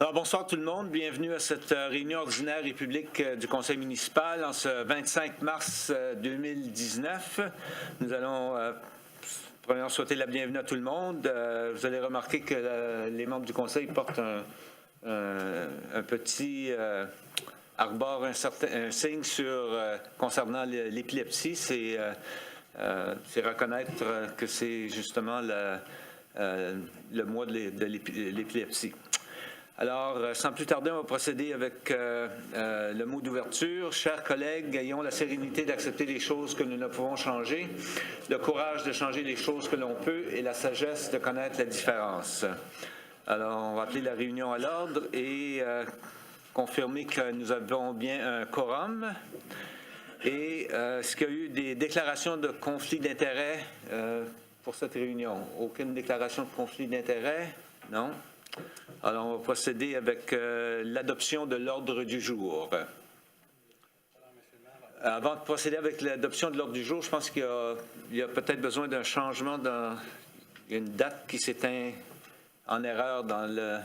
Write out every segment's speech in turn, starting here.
Alors, bonsoir tout le monde. Bienvenue à cette réunion ordinaire et publique du Conseil municipal en ce 25 mars 2019. Nous allons premièrement souhaiter la bienvenue à tout le monde. Vous allez remarquer que les membres du Conseil portent un petit arbore, un signe concernant l'épilepsie. C'est reconnaître que c'est justement le mois de l'épilepsie. Alors, sans plus tarder, on va procéder avec le mot d'ouverture. Chers collègues, ayons la sérénité d'accepter les choses que nous ne pouvons changer, le courage de changer les choses que l'on peut et la sagesse de connaître la différence. Alors, on va appeler la réunion à l'ordre et confirmer que nous avons bien un quorum. Et est-ce qu'il y a eu des déclarations de conflit d'intérêt pour cette réunion? Aucune déclaration de conflit d'intérêt? Non? Alors, on va procéder avec l'adoption de l'ordre du jour. Avant de procéder avec l'adoption de l'ordre du jour, je pense qu'il y a peut-être besoin d'un changement dans une date qui s'éteint en erreur dans le...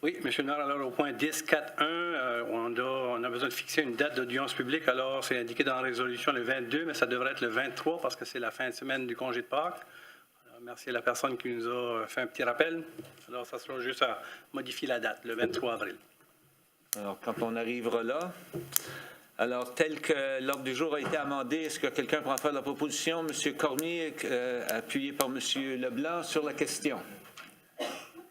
Oui, M. le maire, alors au point 10.4.1, on a besoin de fixer une date d'audience publique. Alors, c'est indiqué dans la résolution le 22, mais ça devrait être le 23 parce que c'est la fin de semaine du congé de Pâques. Merci à la personne qui nous a fait un petit rappel. Alors, ça sera juste à modifier la date, le 23 avril. Alors, quand on arrivera là, alors, tel que l'ordre du jour a été amendé, est-ce que quelqu'un pourra faire la proposition? M. Cormier, appuyé par M. Leblanc, sur la question.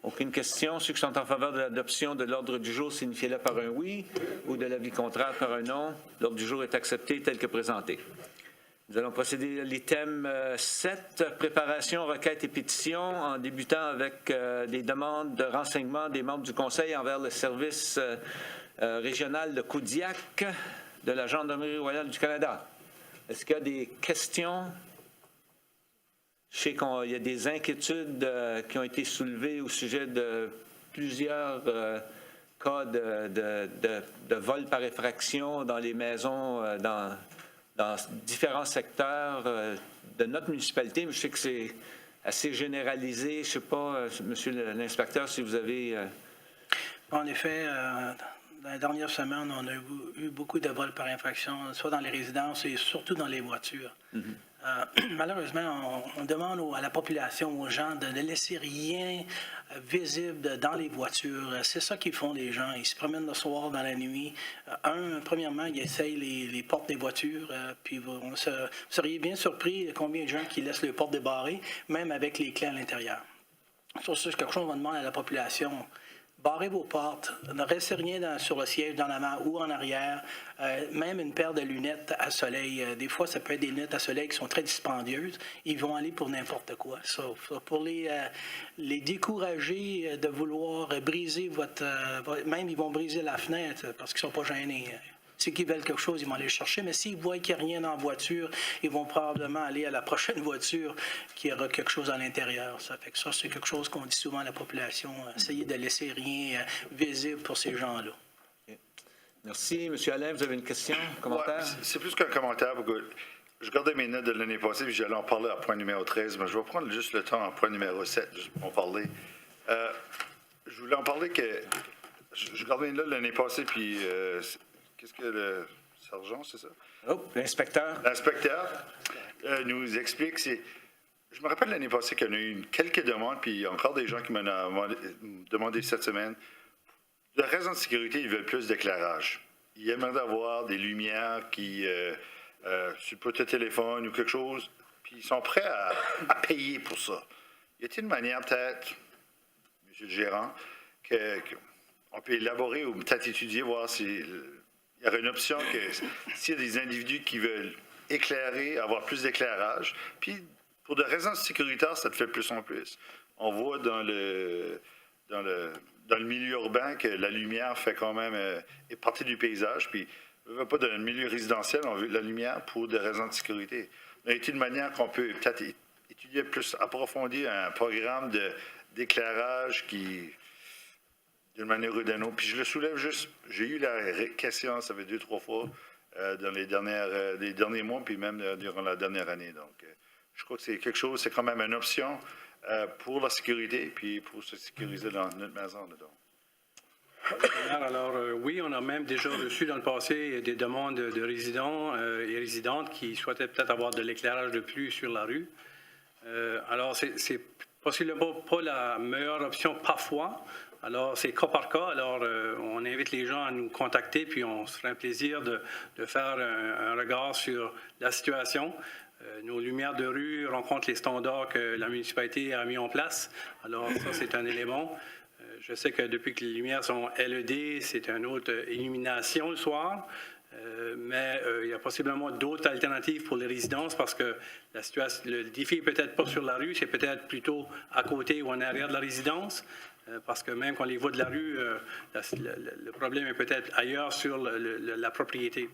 Aucune question. Ceux qui sont en faveur de l'adoption de l'ordre du jour, signifiez-le par un oui ou de l'avis contraire par un non. L'ordre du jour est accepté tel que présenté. Nous allons procéder à l'item 7, préparation, requêtes et pétitions, en débutant avec des demandes de renseignement des membres du Conseil envers le service régional de Kodiak de la Gendarmerie royale du Canada. Est-ce qu'il y a des questions? Je sais qu'il y a des inquiétudes qui ont été soulevées au sujet de plusieurs cas de vol par effraction dans les maisons, dans différents secteurs de notre municipalité, mais je sais que c'est assez généralisé. Je ne sais pas, monsieur l'inspecteur, si vous avez... En effet, dans les dernières semaines, on a eu beaucoup de vols par infraction, soit dans les résidences et surtout dans les voitures. Malheureusement, on demande à la population, aux gens, de ne laisser rien visible dans les voitures. C'est ça qu'ils font, les gens. Ils se promènent le soir, dans la nuit. Premièrement, ils essayent les portes des voitures. Puis vous seriez bien surpris combien de gens qui laissent les portes débarrées, même avec les clés à l'intérieur. Sur ce, c'est quelque chose qu'on demande à la population. Barrez vos portes, ne restez rien sur le siège, dans l'avant ou en arrière, même une paire de lunettes à soleil. Des fois, ça peut être des lunettes à soleil qui sont très dispendieuses. Ils vont aller pour n'importe quoi. Ça, pour les décourager de vouloir briser même ils vont briser la fenêtre parce qu'ils ne sont pas gênés. Ceux qui veulent quelque chose, ils vont aller le chercher, mais s'ils voient qu'il n'y a rien dans la voiture, ils vont probablement aller à la prochaine voiture qui aura quelque chose à l'intérieur. Ça fait que ça, c'est quelque chose qu'on dit souvent à la population. Essayez de laisser rien visible pour ces gens-là. Okay. Merci. M. Alain, vous avez une question, un commentaire? Ouais, c'est plus qu'un commentaire. Je gardais mes notes de l'année passée, puis j'allais en parler à point numéro 13, mais je vais prendre juste le temps à point numéro 7, juste pour en parler. Je voulais en parler que... Je gardais mes notes de l'année passée, puis... Qu'est-ce que le sergent, c'est ça? Oh, l'inspecteur. L'inspecteur nous explique. Je me rappelle l'année passée qu'on a eu quelques demandes, puis il y a encore des gens qui m'ont demandé cette semaine. De raison de sécurité, ils veulent plus d'éclairage. Ils aimeraient avoir des lumières qui, sur le téléphone ou quelque chose, puis ils sont prêts à payer pour ça. Y a-t-il une manière, peut-être, M. le gérant, qu'on peut élaborer ou peut-être étudier, voir si... Il y aurait une option que s'il y a des individus qui veulent éclairer, avoir plus d'éclairage, puis pour des raisons sécuritaires, ça te fait plus en plus. On voit dans le milieu urbain que la lumière fait quand même est partie du paysage, puis on ne veut pas dans le milieu résidentiel, on veut de la lumière pour des raisons de sécurité. Il y a une manière qu'on peut peut-être étudier plus approfondi un programme d'éclairage qui... d'une manière ou d'une autre. Puis je le soulève juste, j'ai eu la question, ça fait 2-3 fois, dans les derniers mois, puis même durant la dernière année. Donc, je crois que c'est quelque chose, c'est quand même une option pour la sécurité, puis pour se sécuriser dans notre maison. Donc. Alors, oui, on a même déjà reçu dans le passé des demandes de résidents et résidentes qui souhaitaient peut-être avoir de l'éclairage de plus sur la rue. Alors, c'est possiblement pas la meilleure option parfois. Alors, c'est cas par cas. Alors, on invite les gens à nous contacter, puis on se ferait un plaisir de faire un regard sur la situation. Nos lumières de rue rencontrent les standards que la municipalité a mis en place. Alors, ça, c'est un élément. Je sais que depuis que les lumières sont LED, c'est une autre illumination le soir. Mais il y a possiblement d'autres alternatives pour les résidences parce que la situation, le défi n'est peut-être pas sur la rue, c'est peut-être plutôt à côté ou en arrière de la résidence. Parce que même quand on les voit de la rue, le problème est peut-être ailleurs sur la propriété.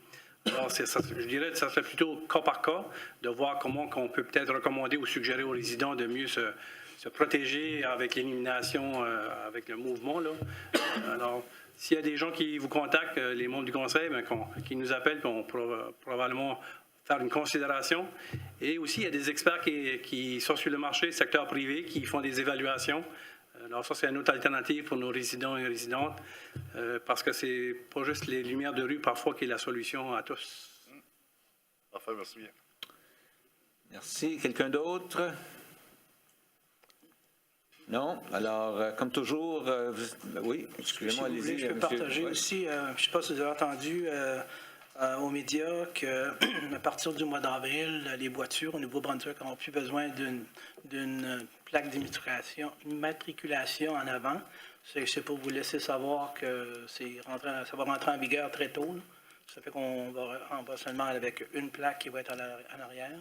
Alors, je dirais que ça serait plutôt cas par cas de voir comment on peut peut-être recommander ou suggérer aux résidents de mieux se protéger avec l'illumination, avec le mouvement. Là. Alors, s'il y a des gens qui vous contactent, les membres du conseil, qui nous appellent, puis on pourra probablement faire une considération. Et aussi, il y a des experts qui sont sur le marché, secteur privé, qui font des évaluations. Alors ça, c'est une autre alternative pour nos résidents et résidentes, parce que c'est pas juste les lumières de rue, parfois, qui est la solution à tous. Parfait, merci bien. Merci. Quelqu'un d'autre? Non? Alors, comme toujours, oui, excusez-moi, Si vous voulez, allez-y. je peux monsieur. partager Ouais. aussi, je ne sais pas si vous avez entendu aux médias qu'à partir du mois d'avril, les voitures au Nouveau-Brunswick n'auront plus besoin d'une plaque d'immatriculation en avant. C'est pour vous laisser savoir que ça va rentrer en vigueur très tôt. Là. Ça fait qu'on va seulement avec une plaque qui va être en arrière.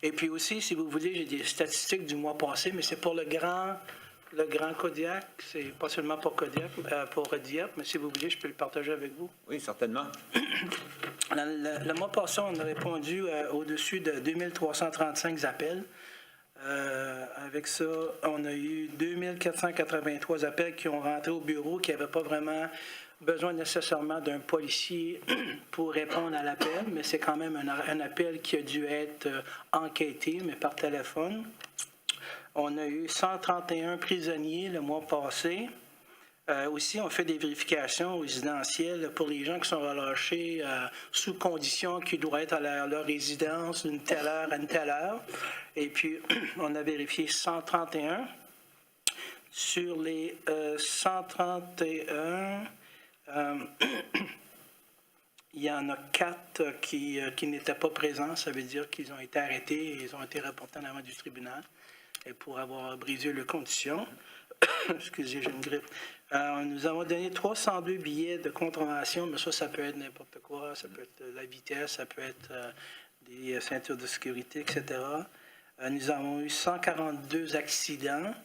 Et puis aussi, si vous voulez, j'ai des statistiques du mois passé, mais c'est pour le grand Kodiak. C'est pas seulement pour Kodiak, pour Dieppe, mais si vous voulez, je peux le partager avec vous. Oui, certainement. Le mois passé, on a répondu au-dessus de 2335 appels. Avec ça, on a eu 2483 appels qui ont rentré au bureau, qui n'avaient pas vraiment besoin nécessairement d'un policier pour répondre à l'appel, mais c'est quand même un appel qui a dû être enquêté, mais par téléphone. On a eu 131 prisonniers le mois passé. Aussi, on fait des vérifications résidentielles pour les gens qui sont relâchés sous condition qu'ils doivent être à leur résidence d'une telle heure à une telle heure. Et puis, on a vérifié 131. Sur les 131, il y en a 4 qui n'étaient pas présents. Ça veut dire qu'ils ont été arrêtés et ils ont été reportés en avant du tribunal et pour avoir brisé leurs conditions. Excusez, j'ai une grippe. Nous avons donné 302 billets de contravention, mais ça peut être n'importe quoi. Ça peut être la vitesse, ça peut être des ceintures de sécurité, etc. Nous avons eu 142 accidents.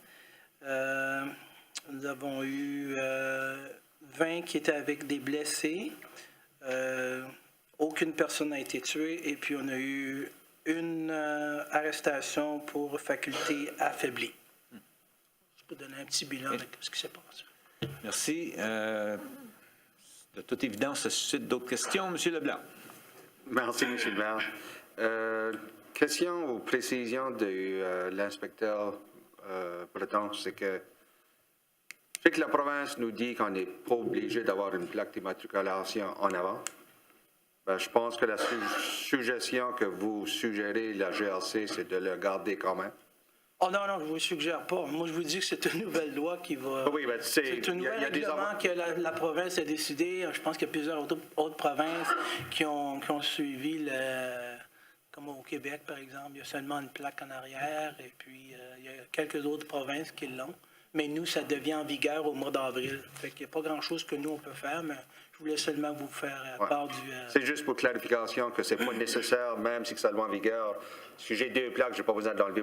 Nous avons eu 20 qui étaient avec des blessés. Aucune personne n'a été tuée. Et puis, on a eu une arrestation pour faculté affaiblie. Je peux donner un petit bilan de ce qui s'est passé. Merci. De toute évidence, ça suscite d'autres questions. Monsieur Leblanc. Merci, M. le maire. Question ou précision de l'inspecteur Breton, c'est que je sais que la province nous dit qu'on n'est pas obligé d'avoir une plaque d'immatriculation en avant. Ben, je pense que la suggestion que vous suggérez, la GRC, c'est de le garder quand même. Oh non, je ne vous le suggère pas. Moi, je vous dis que c'est une nouvelle loi qui va... Oui, ben, c'est un nouvel règlement que la province a décidé. Je pense qu'il y a plusieurs autres provinces qui ont suivi, comme au Québec, par exemple. Il y a seulement une plaque en arrière, et puis il y a quelques autres provinces qui l'ont. Mais nous, ça devient en vigueur au mois d'avril. Fait qu'il n'y a pas grand-chose que nous, on peut faire, mais je voulais seulement vous faire part du... C'est juste pour clarification que ce n'est pas nécessaire, même si ça soit en vigueur. Si j'ai 2 plaques, je n'ai pas besoin d'enlever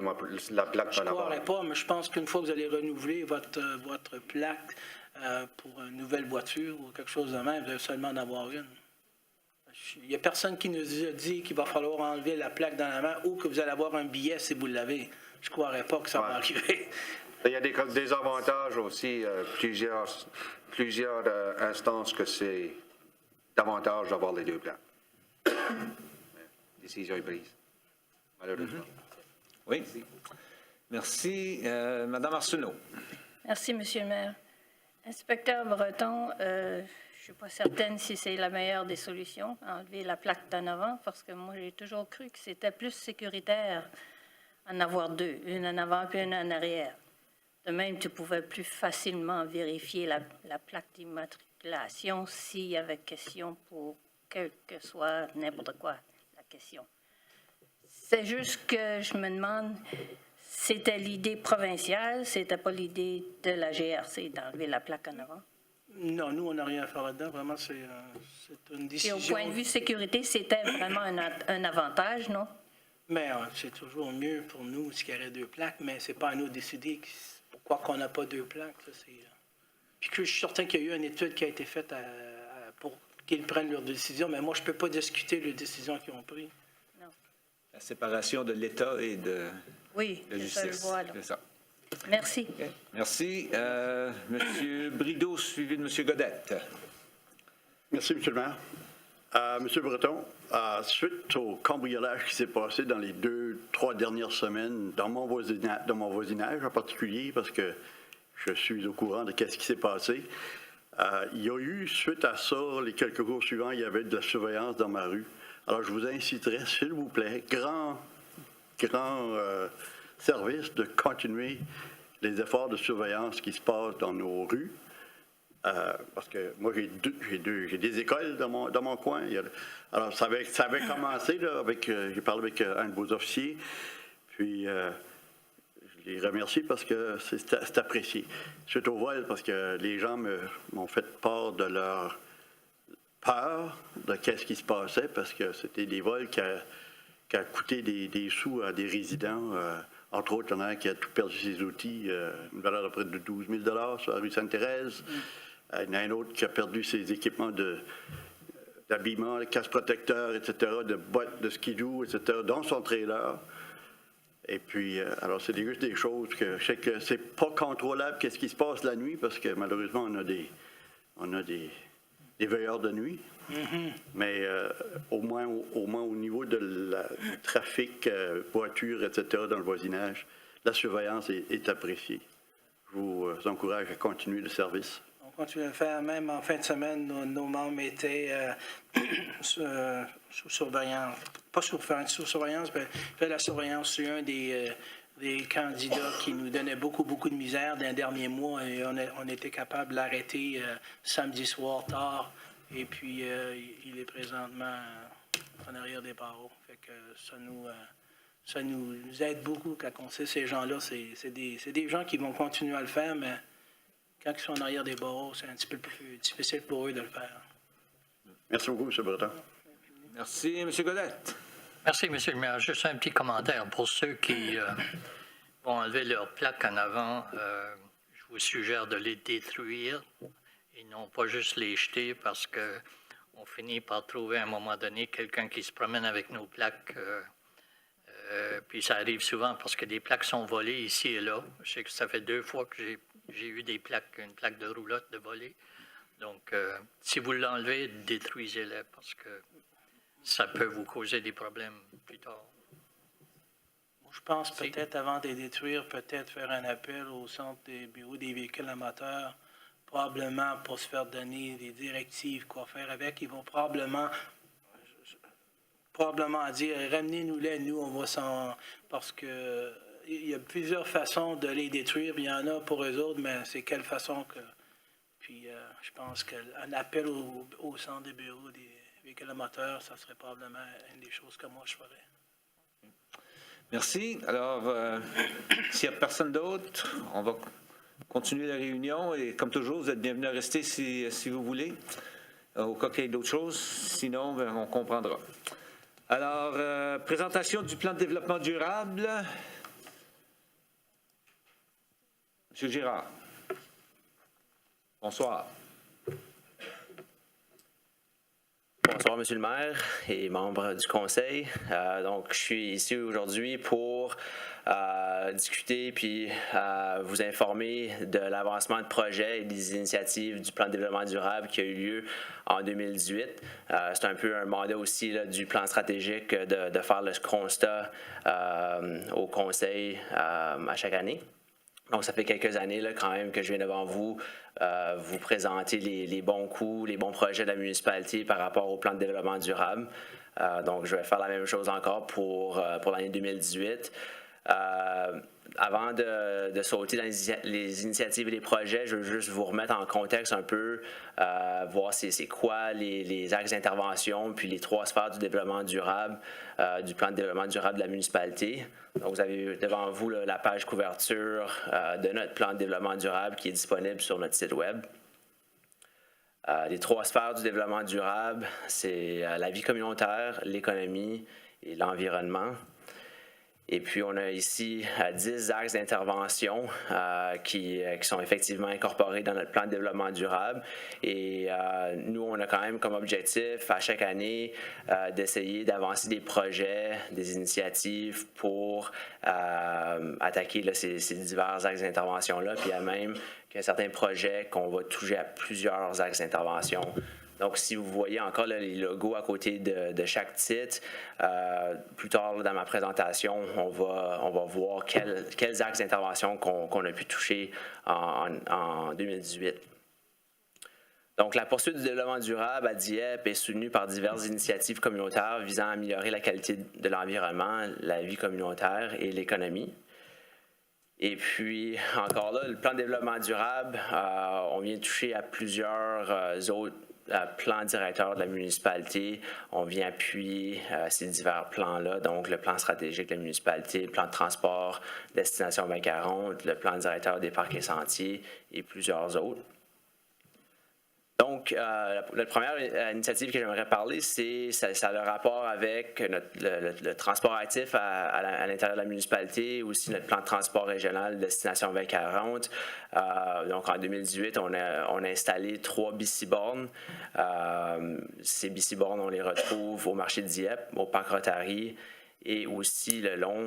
la plaque Je en ne avant. croirais pas, mais je pense qu'une fois que vous allez renouveler votre plaque pour une nouvelle voiture ou quelque chose de même, vous allez seulement en avoir une. Il n'y a personne qui nous a dit qu'il va falloir enlever la plaque dans la main ou que vous allez avoir un billet si vous l'avez. Je ne croirais pas que ça va arriver. Il y a des avantages aussi, plusieurs instances que c'est davantage d'avoir les 2 plaques. Décision est prise, malheureusement. Oui. Merci. Madame Arsenault. Merci, Monsieur le maire. Inspecteur Breton, je ne suis pas certaine si c'est la meilleure des solutions, enlever la plaque d'en avant, parce que moi, j'ai toujours cru que c'était plus sécuritaire en avoir deux, une en avant et une en arrière. De même, tu pouvais plus facilement vérifier la plaque d'immatriculation s'il y avait question pour quel que soit n'importe quoi la question. C'est juste que je me demande, c'était l'idée provinciale, c'était pas l'idée de la GRC d'enlever la plaque en avant. Non, nous, on n'a rien à faire là-dedans. Vraiment, c'est une Et décision. au point de vue sécurité, c'était vraiment un avantage, non? Mais c'est toujours mieux pour nous s'il y aurait deux plaques, mais c'est pas à nous de décider pourquoi qu'on n'a pas deux plaques. Ça, puis que je suis certain qu'il y a eu une étude qui a été faite pour qu'ils prennent leurs décisions, mais moi, je ne peux pas discuter les décisions qu'ils ont prises. La séparation de l'État et de Oui, la c'est ça, je justice. vois, là. C'est ça. Merci. OK. Merci. Monsieur Brideau, suivi de Monsieur Godette. Merci, M. le maire. M. Breton, suite au cambriolage qui s'est passé dans les 2-3 dernières semaines, dans mon voisinage en particulier, parce que je suis au courant de ce qui s'est passé, il y a eu, suite à ça, les quelques jours suivants, il y avait de la surveillance dans ma rue. Alors, je vous inciterai, s'il vous plaît, grand service de continuer les efforts de surveillance qui se passent dans nos rues. Parce que moi, j'ai des écoles dans mon coin. Alors, ça avait commencé là, j'ai parlé avec un de vos officiers, puis je les remercie parce que c'est apprécié. Suite au vol, parce que les gens m'ont fait part de leur peur de qu'est-ce qui se passait, parce que c'était des vols qui a coûté des sous à des résidents. Entre autres, il y en a un qui a tout perdu ses outils, une valeur de près de 12 000 sur la rue Sainte-Thérèse. Il y en a un autre qui a perdu ses équipements d'habillement, casse-protecteurs, etc., de bottes de skidoo, etc., dans son trailer. Et puis, alors, c'est juste des choses que je sais que c'est pas contrôlable qu'est-ce qui se passe la nuit, parce que malheureusement, on a des veilleurs de nuit. Mm-hmm. Mais au moins au niveau du trafic, voitures, etc., dans le voisinage, la surveillance est appréciée. Je vous encourage à continuer le service. On continue à le faire. Même en fin de semaine, nos membres étaient sous surveillance. Pas sous surveillance, mais fait la surveillance sur un des candidats qui nous donnait beaucoup de misère dans les derniers mois. Et on était capable de l'arrêter samedi soir tard. Et puis, il est présentement en arrière des barreaux. Fait que ça nous aide beaucoup quand on sait ces gens-là. C'est des gens qui vont continuer à le faire, mais quand ils sont en arrière des barreaux, c'est un petit peu plus difficile pour eux de le faire. Merci beaucoup, M. Breton. Merci. M. Godette. Merci, M. le maire. Juste un petit commentaire pour ceux qui vont enlever leur plaque en avant. Je vous suggère de les détruire et non pas juste les jeter parce qu'on finit par trouver à un moment donné quelqu'un qui se promène avec nos plaques. Puis ça arrive souvent parce que des plaques sont volées ici et là. Je sais que ça fait 2 fois que j'ai eu une plaque de roulotte de volée. Donc, si vous l'enlevez, détruisez-les parce que ça peut vous causer des problèmes plus tard. Je pense peut-être, avant de les détruire, peut-être faire un appel au centre des bureaux des véhicules amateurs, probablement pour se faire donner des directives, quoi faire avec. Ils vont probablement dire, ramenez-nous-les, nous, on va s'en... Parce que il y a plusieurs façons de les détruire, il y en a pour eux autres, mais c'est quelle façon que... Puis, je pense qu'un appel au centre des bureaux des véhicules amateurs, ça serait probablement une des choses que moi je ferais. Merci. Alors, s'il n'y a personne d'autre, on va continuer la réunion et comme toujours, vous êtes bienvenus à rester si vous voulez, au cas qu'il y ait d'autres choses. Sinon, ben, on comprendra. Alors, présentation du plan de développement durable. M. Girard. Bonsoir. Bonsoir, Monsieur le maire et membres du conseil. Donc, je suis ici aujourd'hui pour discuter puis vous informer de l'avancement de projets et des initiatives du plan de développement durable qui a eu lieu en 2018. C'est un peu un mandat aussi là, du plan stratégique de faire le constat au conseil à chaque année. Donc, ça fait quelques années là, quand même que je viens devant vous, vous présenter les bons coups, les bons projets de la municipalité par rapport au plan de développement durable. Donc, je vais faire la même chose encore pour l'année 2018. Avant de sauter dans les initiatives et les projets, je veux juste vous remettre en contexte un peu, voir c'est quoi les axes d'intervention, puis les 3 sphères du développement durable, du plan de développement durable de la municipalité. Donc, vous avez devant vous là, la page couverture de notre plan de développement durable qui est disponible sur notre site web. Les 3 sphères du développement durable, c'est la vie communautaire, l'économie et l'environnement. Et puis, on a ici 10 axes d'intervention qui sont effectivement incorporés dans notre plan de développement durable. Et nous, on a quand même comme objectif à chaque année d'essayer d'avancer des projets, des initiatives pour attaquer là, ces divers axes d'intervention-là. Puis, il y a même certains projets qu'on va toucher à plusieurs axes d'intervention. Donc, si vous voyez encore là, les logos à côté de chaque titre, plus tard là, dans ma présentation, on va voir quels axes d'intervention qu'on a pu toucher en 2018. Donc, la poursuite du développement durable à Dieppe est soutenue par diverses initiatives communautaires visant à améliorer la qualité de l'environnement, la vie communautaire et l'économie. Et puis, encore là, le plan de développement durable, on vient toucher à plusieurs autres plan directeur de la municipalité. On vient appuyer ces divers plans-là, donc le plan stratégique de la municipalité, le plan de transport Destination 2040, le plan directeur des parcs et sentiers et plusieurs autres. Donc, la première initiative que j'aimerais parler, ça a le rapport avec le transport actif à l'intérieur de la municipalité, aussi notre plan de transport régional Destination 2040. Donc, en 2018, on a installé 3 bici-bornes. Ces bici-bornes, on les retrouve au marché de Dieppe, au parc Rotary et aussi le long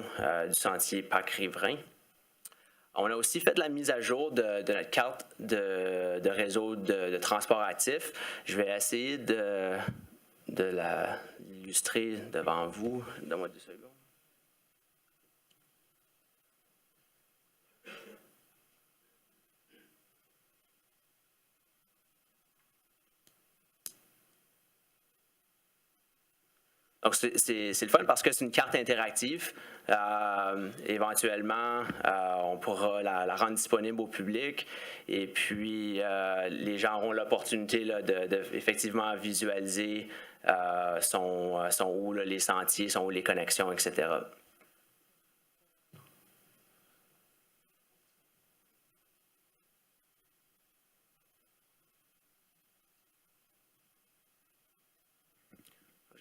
du sentier Parc Riverain. On a aussi fait la mise à jour de notre carte de réseau de transport actif. Je vais essayer de l'illustrer devant vous. Donne-moi 2 secondes. Donc, c'est le fun parce que c'est une carte interactive. Éventuellement, on pourra la rendre disponible au public et puis les gens auront l'opportunité de effectivement visualiser sont où là, les sentiers, sont où les connexions, etc.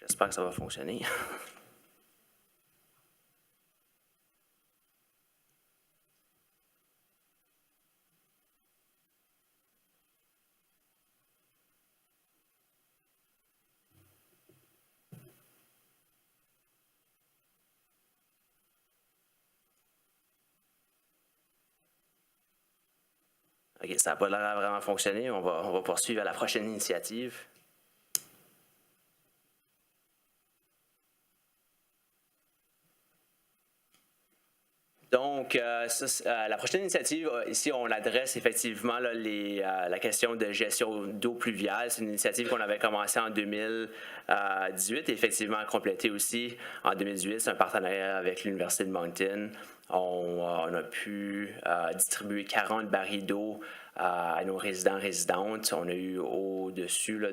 J'espère que ça va fonctionner. OK, ça n'a pas l'air à vraiment fonctionner. On va poursuivre à la prochaine initiative. Donc, la prochaine initiative, ici, on adresse effectivement là, la question de gestion d'eau pluviale. C'est une initiative qu'on avait commencée en 2018 et effectivement complétée aussi en 2018. C'est un partenariat avec l'Université de Moncton. On a pu distribuer 40 barils d'eau à nos résidents-résidentes. On a eu au-dessus là,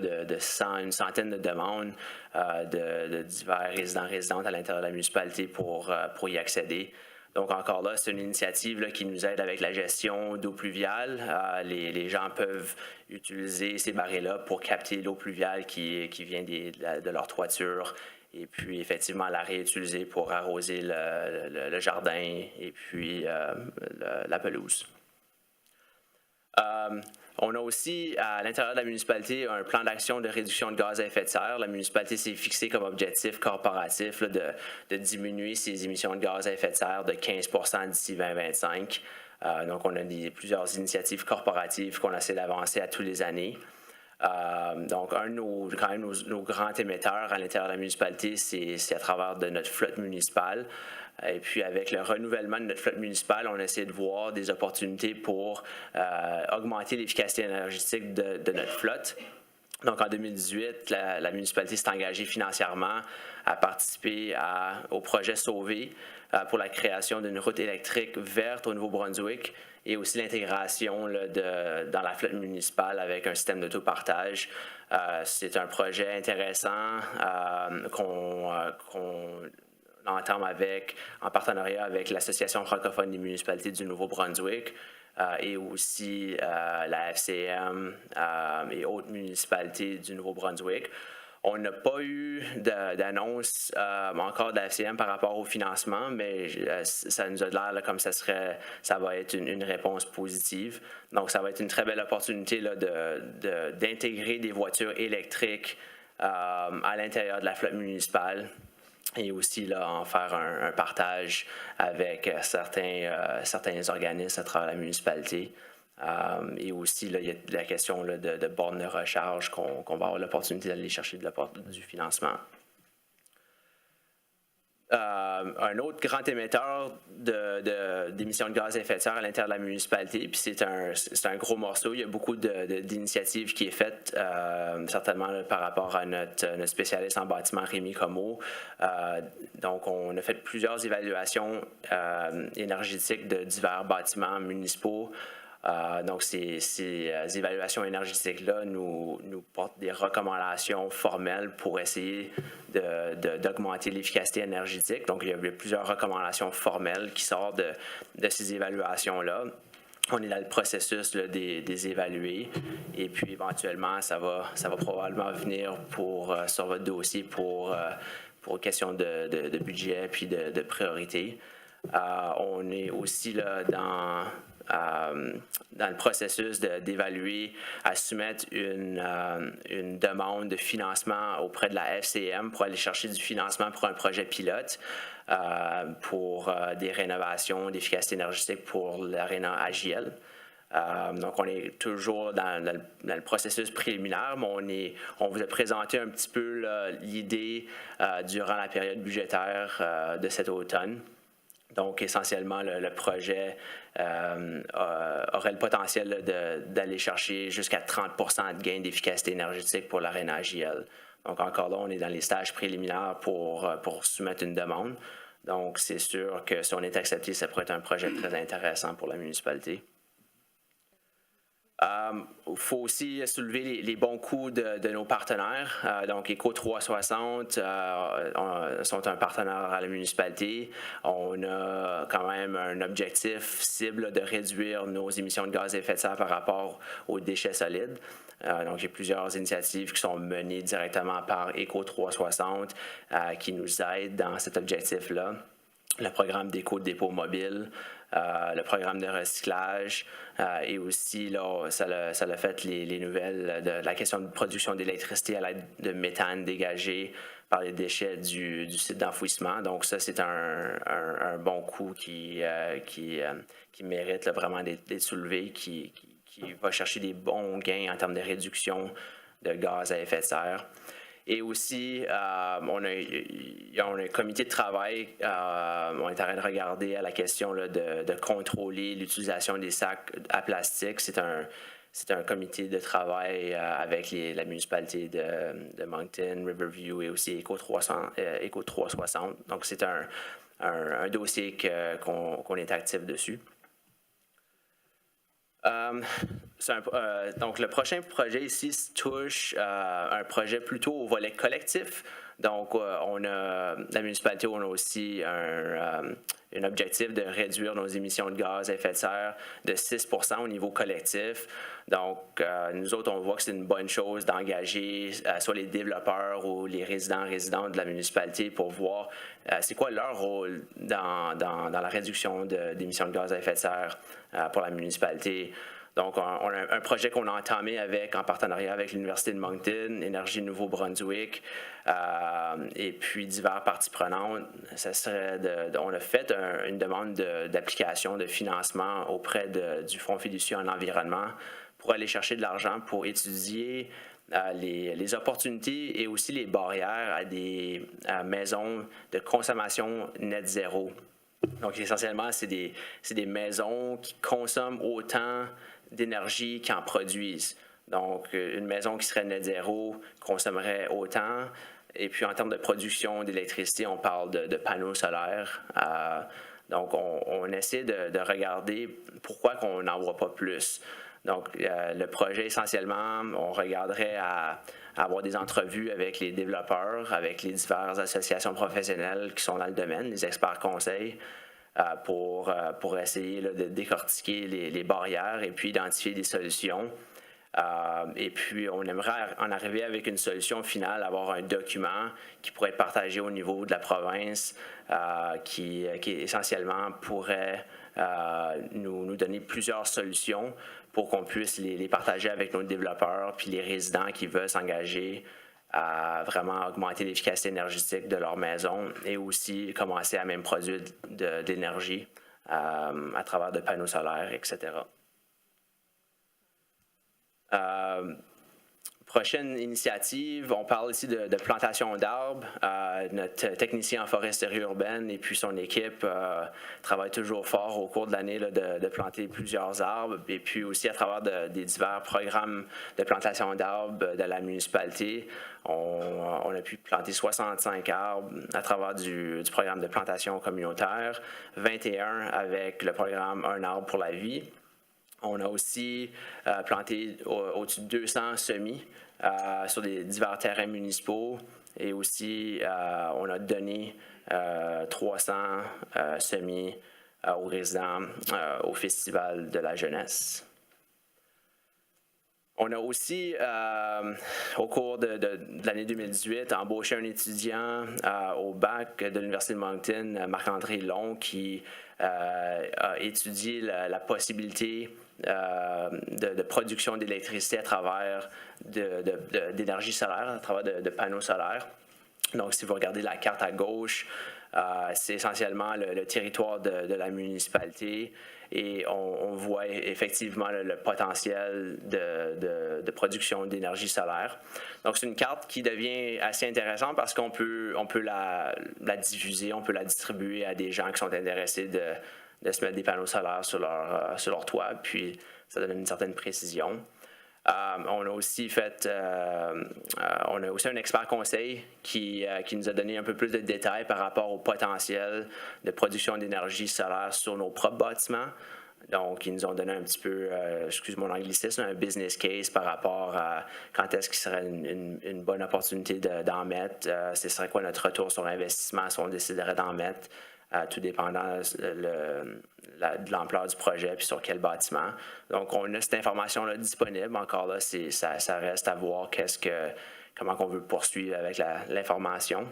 une centaine de demandes de divers résidents-résidentes à l'intérieur de la municipalité pour y accéder. Donc, encore là, c'est une initiative là, qui nous aide avec la gestion d'eau pluviale. Les gens peuvent utiliser ces barils-là pour capter l'eau pluviale qui vient de leur toiture et puis, effectivement, la réutiliser pour arroser le jardin et puis la pelouse. On a aussi, à l'intérieur de la municipalité, un plan d'action de réduction de gaz à effet de serre. La municipalité s'est fixée comme objectif corporatif là, de diminuer ses émissions de gaz à effet de serre de 15 % d'ici 2025. Donc, on a plusieurs initiatives corporatives qu'on essaie d'avancer à tous les années. Donc, un de nos grands émetteurs à l'intérieur de la municipalité, c'est à travers de notre flotte municipale. Et puis, avec le renouvellement de notre flotte municipale, on a essayé de voir des opportunités pour augmenter l'efficacité énergétique de notre flotte. Donc, en 2018, la municipalité s'est engagée financièrement à participer au projet Sauvé pour la création d'une route électrique verte au Nouveau-Brunswick et aussi l'intégration dans la flotte municipale avec un système d'autopartage. C'est un projet intéressant qu'on entame en partenariat avec l'Association francophone des municipalités du Nouveau-Brunswick. Et aussi la FCM et autres municipalités du Nouveau-Brunswick. On n'a pas eu d'annonce encore de la FCM par rapport au financement, mais ça nous a l'air là, comme ça va être une réponse positive. Donc, ça va être une très belle opportunité là, d'intégrer des voitures électriques à l'intérieur de la flotte municipale. Et aussi là, en faire un partage avec certains organismes à travers la municipalité. Et aussi, là, il y a la question là, de bornes de recharge qu'on va avoir l'opportunité d'aller chercher du financement. Un autre grand émetteur d'émissions de gaz à effet de serre à l'intérieur de la municipalité, puis c'est un gros morceau. Il y a beaucoup d'initiatives qui est faite, certainement là, par rapport à notre spécialiste en bâtiment, Rémi Comeau. Donc, on a fait plusieurs évaluations énergétiques de divers bâtiments municipaux. Donc, ces évaluations énergétiques-là nous portent des recommandations formelles pour essayer d'augmenter l'efficacité énergétique. Donc, il y a plusieurs recommandations formelles qui sortent de ces évaluations-là. On est dans le processus là, des évaluer et puis éventuellement, ça va probablement venir sur votre dossier pour question de budget puis de priorité. On est aussi là dans le processus d'évaluer, à soumettre une demande de financement auprès de la FCM pour aller chercher du financement pour un projet pilote pour des rénovations d'efficacité énergétique pour l'aréna AGL. Donc, on est toujours dans le processus préliminaire, mais on vous a présenté un petit peu l'idée durant la période budgétaire de cet automne. Donc, essentiellement, le projet aurait le potentiel d'aller chercher jusqu'à 30 % de gain d'efficacité énergétique pour l'aréna AGL. Donc, encore là, on est dans les stages préliminaires pour soumettre une demande. Donc, c'est sûr que si on est accepté, ça pourrait être un projet très intéressant pour la municipalité. Il faut aussi soulever les bons coups de nos partenaires. Donc, Eco360 sont un partenaire à la municipalité. On a quand même un objectif cible de réduire nos émissions de gaz à effet de serre par rapport aux déchets solides. Donc, il y a plusieurs initiatives qui sont menées directement par Eco360 qui nous aident dans cet objectif-là. Le programme d'éco-dépôt mobile, le programme de recyclage et aussi, là, ça a fait les nouvelles de la question de production d'électricité à l'aide de méthane dégagé par les déchets du site d'enfouissement. Donc, ça, c'est un bon coup qui mérite là, vraiment d'être soulevé, qui va chercher des bons gains en termes de réduction de gaz à effet de serre. Et aussi, on a un comité de travail, on est en train de regarder à la question là, de contrôler l'utilisation des sacs à plastique. C'est un comité de travail avec la municipalité de Moncton, Riverview et aussi Eco360. Donc, c'est un dossier qu'on est actif dessus. Donc, le prochain projet ici touche un projet plutôt au volet collectif. Donc, la municipalité, on a aussi un objectif de réduire nos émissions de gaz à effet de serre de 6 % au niveau collectif. Donc, nous autres, on voit que c'est une bonne chose d'engager soit les développeurs ou les résidents de la municipalité pour voir c'est quoi leur rôle dans la réduction d'émissions de gaz à effet de serre pour la municipalité. Donc, on a un projet qu'on a entamé en partenariat avec l'Université de Moncton, Énergie Nouveau-Brunswick, et puis diverses parties prenantes. On a fait une demande d'application de financement auprès du Fonds fiduciaire en environnement pour aller chercher de l'argent pour étudier les opportunités et aussi les barrières à des maisons de consommation net zéro. Donc, essentiellement, c'est des maisons qui consomment autant d'énergie qu'en produisent. Donc, une maison qui serait net zéro consommerait autant. Et puis, en termes de production d'électricité, on parle de panneaux solaires. Donc, on essaie de regarder pourquoi on n'en voit pas plus. Donc, le projet, essentiellement, on regarderait à avoir des entrevues avec les développeurs, avec les diverses associations professionnelles qui sont dans le domaine, les experts conseils, pour essayer là, de décortiquer les barrières et puis identifier des solutions. Et puis, on aimerait en arriver avec une solution finale, avoir un document qui pourrait être partagé au niveau de la province, qui essentiellement pourrait nous donner plusieurs solutions pour qu'on puisse les partager avec nos développeurs puis les résidents qui veulent s'engager à vraiment augmenter l'efficacité énergétique de leur maison et aussi commencer à même produire de l'énergie à travers de panneaux solaires, etc. Prochaine initiative, on parle ici de plantation d'arbres. Notre technicien en foresterie urbaine et puis son équipe travaillent toujours fort au cours de l'année de planter plusieurs arbres et puis aussi à travers des divers programmes de plantation d'arbres de la municipalité. On a pu planter 65 arbres à travers du programme de plantation communautaire, 21 avec le programme Un arbre pour la vie. On a aussi planté au-dessus de 200 semis sur des divers terrains municipaux et aussi on a donné 300 semis aux résidents au Festival de la jeunesse. On a aussi, au cours de l'année 2018, embauché un étudiant au bac de l'Université de Moncton, Marc-André Long, qui a étudié la possibilité de production d'électricité à travers d'énergie solaire, à travers de panneaux solaires. Donc, si vous regardez la carte à gauche, c'est essentiellement le territoire de la municipalité et on voit effectivement le potentiel de production d'énergie solaire. Donc, c'est une carte qui devient assez intéressante parce qu'on peut la diffuser, on peut la distribuer à des gens qui sont intéressés de se mettre des panneaux solaires sur leur toit, puis ça donne une certaine précision. On a aussi un expert conseil qui nous a donné un peu plus de détails par rapport au potentiel de production d'énergie solaire sur nos propres bâtiments. Donc, ils nous ont donné un petit peu, excuse mon anglicisme, un business case par rapport à quand est-ce qu'il serait une bonne opportunité d'en mettre, ce serait quoi notre retour sur l'investissement si on déciderait d'en mettre, tout dépendant de l'ampleur du projet puis sur quel bâtiment. Donc, on a cette information-là disponible. Encore là, ça reste à voir comment on veut poursuivre avec l'information.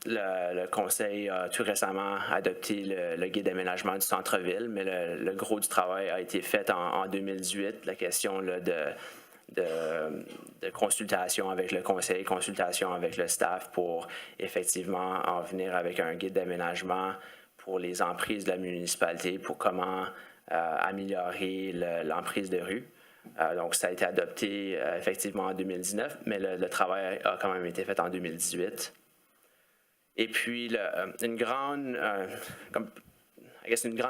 Le conseil a tout récemment adopté le guide d'aménagement du centre-ville, mais le gros du travail a été fait en 2018. La question là, de consultation avec le conseil, consultation avec le staff pour effectivement en venir avec un guide d'aménagement pour les emprises de la municipalité, pour comment améliorer l'emprise de rue. Donc, ça a été adopté effectivement en 2019, mais le travail a quand même été fait en 2018. Et puis, une grande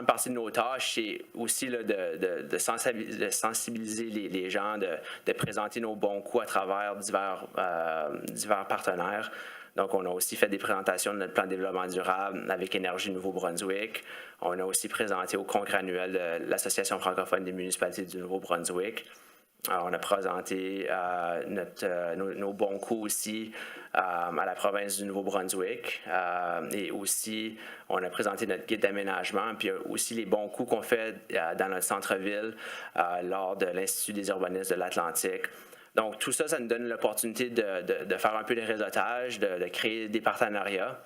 partie de nos tâches, c'est aussi là, de sensibiliser les gens, de présenter nos bons coups à travers divers partenaires. Donc, on a aussi fait des présentations de notre plan de développement durable avec Énergie Nouveau-Brunswick. On a aussi présenté au congrès annuel de l'Association francophone des municipalités du Nouveau-Brunswick. On a présenté nos bons coups aussi à la province du Nouveau-Brunswick et aussi on a présenté notre guide d'aménagement puis aussi les bons coups qu'on fait dans notre centre-ville lors de l'Institut des urbanistes de l'Atlantique. Donc tout ça, ça nous donne l'opportunité de faire un peu de réseautage, de créer des partenariats.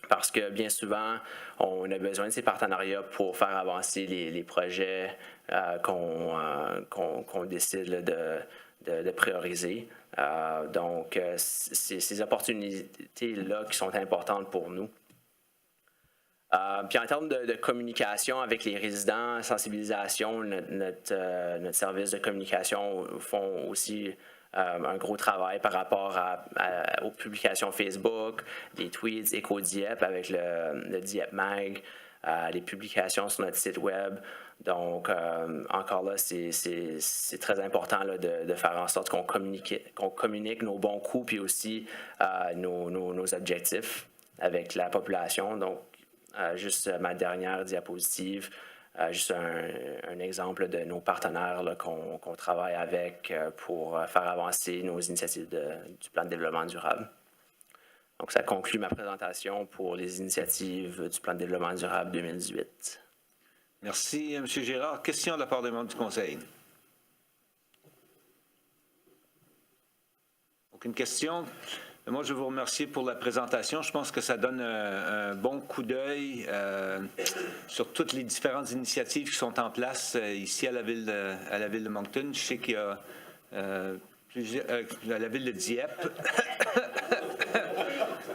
Parce que bien souvent, on a besoin de ces partenariats pour faire avancer les projets qu'on décide de prioriser. Donc, c'est ces opportunités-là qui sont importantes pour nous. Puis en termes de communication avec les résidents, sensibilisation, notre service de communication font aussi un gros travail par rapport aux publications Facebook, des tweets EcoDieppe avec le Dieppe Mag, les publications sur notre site web. Donc, encore là, c'est très important là, de faire en sorte qu'on communique nos bons coups puis aussi nos objectifs avec la population. Donc, juste ma dernière diapositive, juste un exemple de nos partenaires là, qu'on travaille avec pour faire avancer nos initiatives du plan de développement durable. Donc, ça conclut ma présentation pour les initiatives du plan de développement durable 2018. Merci, M. Girard. Question de la part des membres du Conseil. Aucune question? Moi, je veux vous remercier pour la présentation. Je pense que ça donne un bon coup d'œil sur toutes les différentes initiatives qui sont en place ici à la ville de Moncton. Je sais qu'il y a à la ville de Dieppe.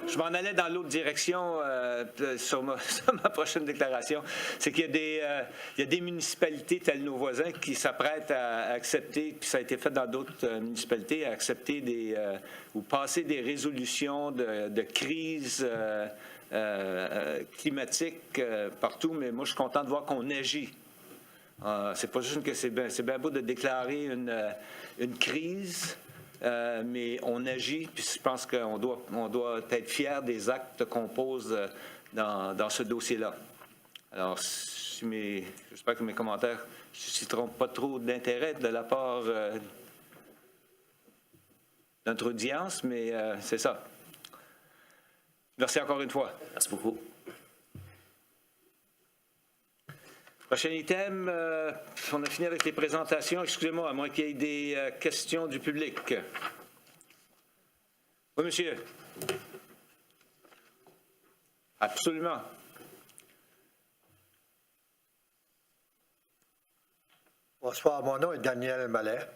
Je m'en allais dans l'autre direction sur ma prochaine déclaration. C'est qu'il y a des municipalités telles nos voisins qui s'apprêtent à accepter, puis ça a été fait dans d'autres municipalités, à accepter ou passer des résolutions de crise climatique partout, mais moi je suis content de voir qu'on agit. C'est pas juste que c'est bien beau de déclarer une crise. Mais on agit, puis je pense qu'on doit être fiers des actes qu'on pose dans ce dossier-là. Alors, j'espère que mes commentaires ne susciteront pas trop d'intérêt de la part de notre audience, mais c'est ça. Merci encore une fois. Merci beaucoup. Prochain item, on a fini avec les présentations. Excusez-moi, à moins qu'il y ait des questions du public. Oui, monsieur. Absolument. Bonsoir, mon nom est Daniel Mallet.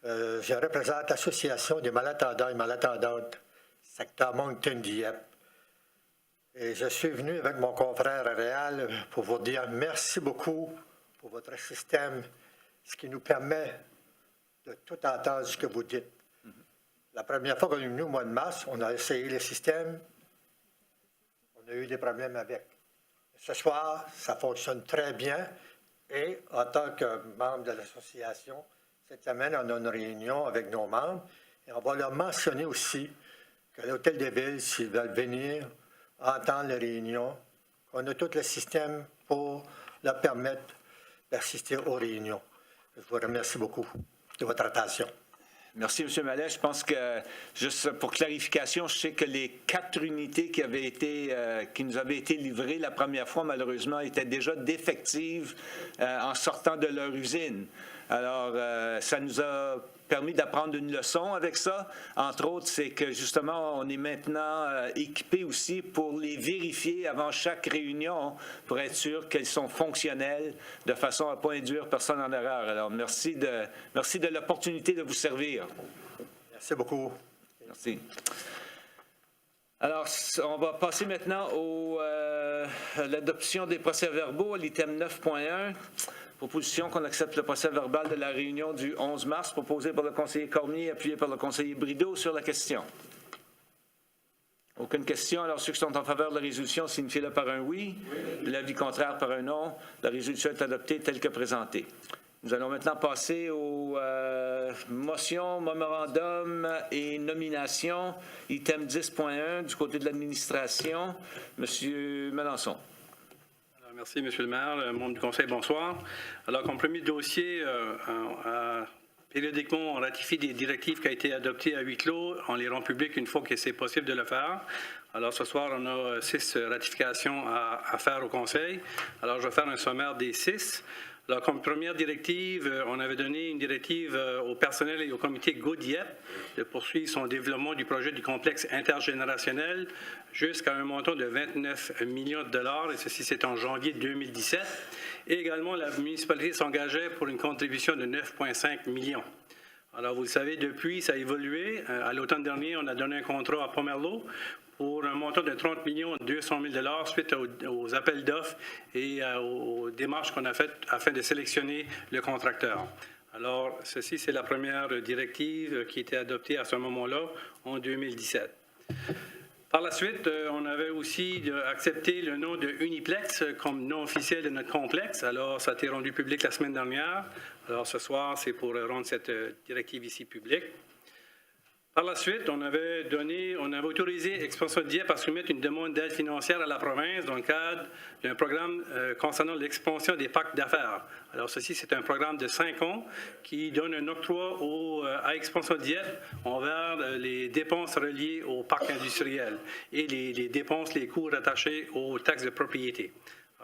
Je représente l'Association des malentendants et malentendantes, secteur Moncton-Dieppe. Et je suis venu avec mon confrère Réal pour vous dire merci beaucoup pour votre système, ce qui nous permet de tout entendre ce que vous dites. La première fois qu'on est venu au mois de mars, on a essayé le système, on a eu des problèmes avec. Ce soir, ça fonctionne très bien et en tant que membre de l'association, cette semaine, on a une réunion avec nos membres et on va leur mentionner aussi que l'Hôtel de Ville, s'ils veulent venir entendre les réunions, on a tout le système pour leur permettre d'assister aux réunions. Je vous remercie beaucoup de votre attention. Merci, M. Mallet. Je pense que, juste pour clarification, je sais que les 4 unités qui nous avaient été livrées la première fois, malheureusement, étaient déjà défectives en sortant de leur usine. Alors, ça nous a permis d'apprendre une leçon avec ça. Entre autres, c'est que justement, on est maintenant équipé aussi pour les vérifier avant chaque réunion pour être sûr qu'elles sont fonctionnelles de façon à ne pas induire personne en erreur. Alors, merci de l'opportunité de vous servir. Merci beaucoup. Merci. Alors, on va passer maintenant à l'adoption des procès-verbaux, à l'item 9.1. Proposition qu'on accepte le procès-verbal de la réunion du 11 mars, proposé par le conseiller Cormier, appuyé par le conseiller Brideau sur la question. Aucune question. Alors, ceux qui sont en faveur de la résolution, signifiez-le par un oui. L'avis contraire par un non. La résolution est adoptée telle que présentée. Nous allons maintenant passer aux motions, mémorandums et nominations. Item 10.1 du côté de l'administration. Monsieur Melançon. Merci, M. le maire. Membre du conseil, bonsoir. Alors, comme premier dossier, périodiquement, on ratifie des directives qui ont été adoptées à huis clos. On les rend publiques une fois que c'est possible de le faire. Alors, ce soir, on a 6 ratifications à faire au conseil. Alors, je vais faire un sommaire des 6. Alors, comme première directive, on avait donné une directive au personnel et au comité GoDieppe de poursuivre son développement du projet du complexe intergénérationnel jusqu'à un montant de 29 millions de dollars, et ceci c'est en janvier 2017. Et également, la municipalité s'engageait pour une contribution de 9,5 millions. Alors, vous le savez, depuis, ça a évolué. À l'automne dernier, on a donné un contrat à Pomerleau pour un montant de 30 200 000 suite aux appels d'offres et aux démarches qu'on a faites afin de sélectionner le contracteur. Alors, ceci, c'est la première directive qui était adoptée à ce moment-là, en 2017. Par la suite, on avait aussi accepté le nom de Uniplex comme nom officiel de notre complexe. Alors, ça a été rendu public la semaine dernière. Alors, ce soir, c'est pour rendre cette directive ici publique. Par la suite, on avait autorisé Expansion Dieppe à soumettre une demande d'aide financière à la province dans le cadre d'un programme concernant l'expansion des parcs d'affaires. Alors, ceci, c'est un programme de 5 ans qui donne un octroi à Expansion Dieppe envers les dépenses reliées au parc industriel et les dépenses, les coûts rattachés aux taxes de propriété.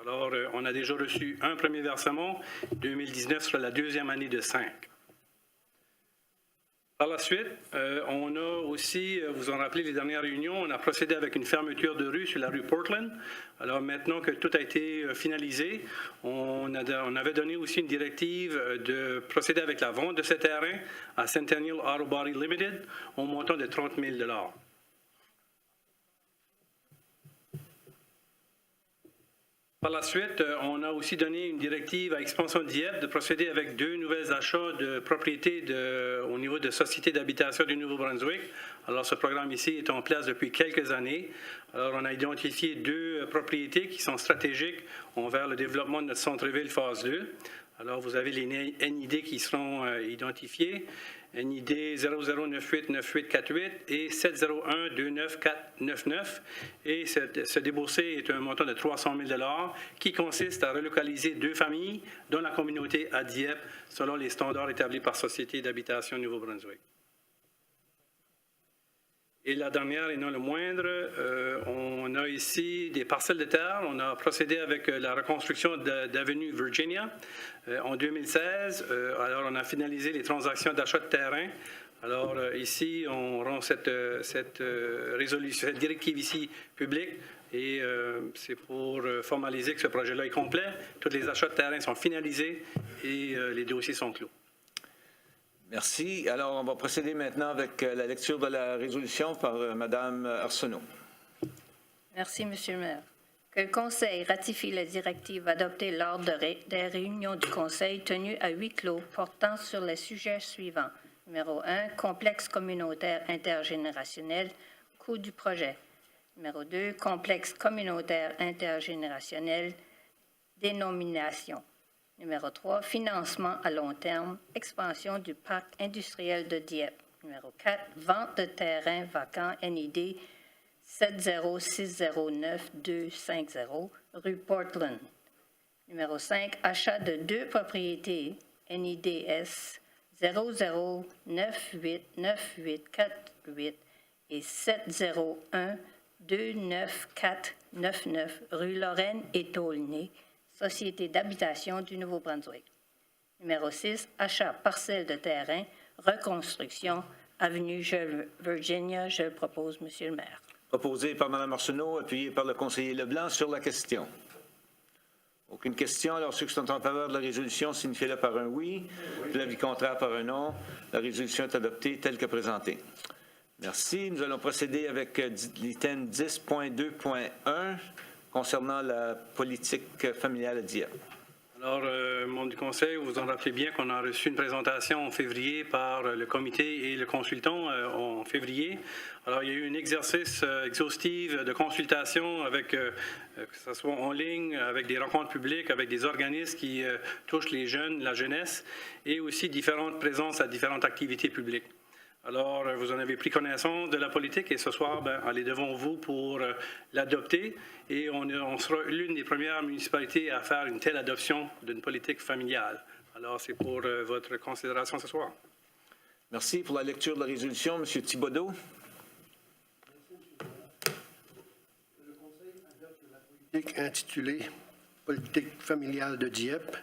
Alors, on a déjà reçu un premier versement. 2019 sera la deuxième année de 5. Par la suite, on a aussi, vous en rappelez, les dernières réunions, on a procédé avec une fermeture de rue sur la rue Portland. Alors maintenant que tout a été finalisé, on avait donné aussi une directive de procéder avec la vente de ce terrain à Centennial Auto Body Limited au montant de 30 000 $. Par la suite, on a aussi donné une directive à Expansion Dieppe de procéder avec 2 nouveaux achats de propriétés au niveau de sociétés d'habitation du Nouveau-Brunswick. Alors, ce programme ici est en place depuis quelques années. Alors, on a identifié 2 propriétés qui sont stratégiques envers le développement de notre centre-ville phase 2. Alors, vous avez les NID qui seront identifiés. NID 00989848 et 701-29499. Et ce déboursé est un montant de 300 000 $ qui consiste à relocaliser 2 familles dans la communauté à Dieppe selon les standards établis par Société d'habitation Nouveau-Brunswick. Et la dernière, et non le moindre, on a ici des parcelles de terre. On a procédé avec la reconstruction d'avenue Virginia en 2016. Alors, on a finalisé les transactions d'achat de terrain. Alors, ici, on rend cette résolution, cette directive ici publique. Et c'est pour formaliser que ce projet-là est complet. Tous les achats de terrain sont finalisés et les dossiers sont clos. Merci. Alors, on va procéder maintenant avec la lecture de la résolution par Mme Arsenault. Merci, Monsieur le maire. Que le Conseil ratifie la directive adoptée lors des réunions du Conseil tenues à huis clos portant sur les sujets suivants. Numéro 1, complexe communautaire intergénérationnel, coût du projet. Numéro 2, complexe communautaire intergénérationnel, dénomination. Numéro 3, financement à long terme, expansion du parc industriel de Dieppe. Numéro 4, vente de terrain vacant NID 70609-250, rue Portland. Numéro 5, achat de 2 propriétés NIDS 00989848 et 701-29499, rue Lorraine et Taulnay, Société d'habitation du Nouveau-Brunswick. Numéro 6, achat parcelle de terrain, reconstruction, avenue Virginia. Je le propose, Monsieur le maire. Proposé par Mme Arsenault, appuyé par le conseiller Leblanc sur la question. Aucune question. Alors, ceux qui sont en faveur de la résolution, signifiez-le par un oui. Puis l'avis contraire par un non. La résolution est adoptée telle que présentée. Merci. Nous allons procéder avec l'item 10.2.1 concernant la politique familiale à Dieppe. Alors, membre du Conseil, vous vous en rappelez bien qu'on a reçu une présentation en février par le comité et le consultant en février. Alors, il y a eu un exercice exhaustif de consultation avec, que ce soit en ligne, avec des rencontres publiques, avec des organismes qui touchent les jeunes, la jeunesse, et aussi différentes présences à différentes activités publiques. Alors, vous en avez pris connaissance de la politique et ce soir, elle est devant vous pour l'adopter et on sera l'une des premières municipalités à faire une telle adoption d'une politique familiale. Alors, c'est pour votre considération ce soir. Merci. Pour la lecture de la résolution, M. Thibodeau. Le Conseil adopte la politique intitulée « Politique familiale de Dieppe ».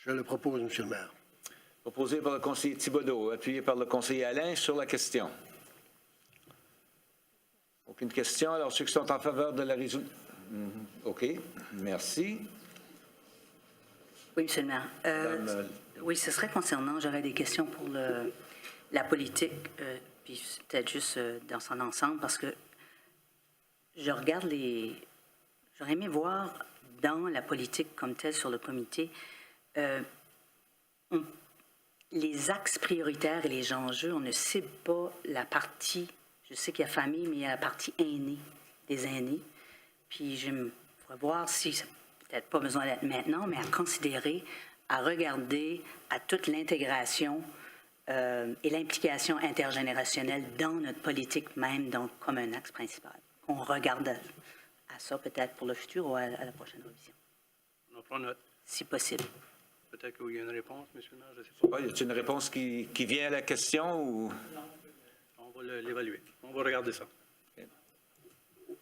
Je le propose, M. le maire. Proposé par le conseiller Thibodeau, appuyé par le conseiller Alain sur la question. Aucune question. Alors, ceux qui sont en faveur de la résolution... OK. Merci. Oui, M. le maire. Oui, ce serait concernant, j'aurais des questions pour la politique, puis peut-être juste dans son ensemble, parce que je regarde les... J'aurais aimé voir dans la politique comme telle sur le comité les axes prioritaires et les enjeux. On ne cible pas la partie, je sais qu'il y a famille, mais il y a la partie aînée, des aînés. Puis je me ferais voir si, ça peut-être pas besoin d'être maintenant, mais à considérer, à regarder à toute l'intégration et l'implication intergénérationnelle dans notre politique même, donc comme un axe principal. On regarde à ça peut-être pour le futur ou à la prochaine révision, On en prend note. si possible. Peut-être qu'il y a une réponse, M. le maire, je ne sais pas. Y a-t-il une réponse qui vient à la question ou... On va l'évaluer. On va regarder ça.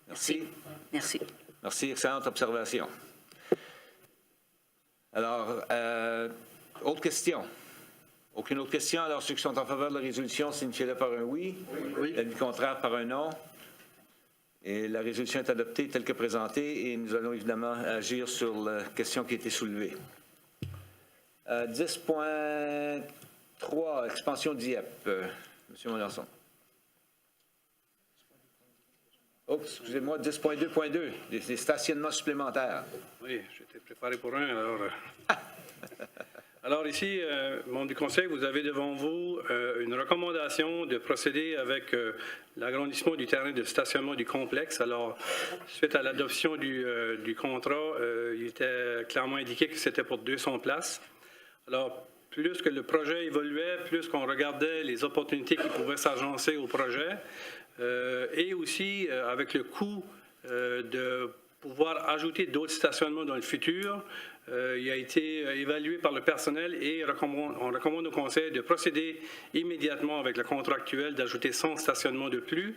Merci. Merci. Merci, excellente observation. Alors, autre question? Aucune autre question? Alors, ceux qui sont en faveur de la résolution, signifiez-le par un oui. Oui. L'avis contraire par un non. Et la résolution est adoptée telle que présentée et nous allons évidemment agir sur la question qui a été soulevée. 10.3, expansion d'IEP. Monsieur Monlançon. Oh, excusez-moi, 10.2.2, des stationnements supplémentaires. Oui, j'étais préparé pour un, alors... Alors ici, membre du Conseil, vous avez devant vous une recommandation de procéder avec l'agrandissement du terrain de stationnement du complexe. Alors, suite à l'adoption du contrat, il était clairement indiqué que c'était pour 200 places. Alors, plus que le projet évoluait, plus qu'on regardait les opportunités qui pouvaient s'agencer au projet, et aussi avec le coût de pouvoir ajouter d'autres stationnements dans le futur, il a été évalué par le personnel et on recommande au Conseil de procéder immédiatement avec le contrat actuel d'ajouter 100 stationnements de plus,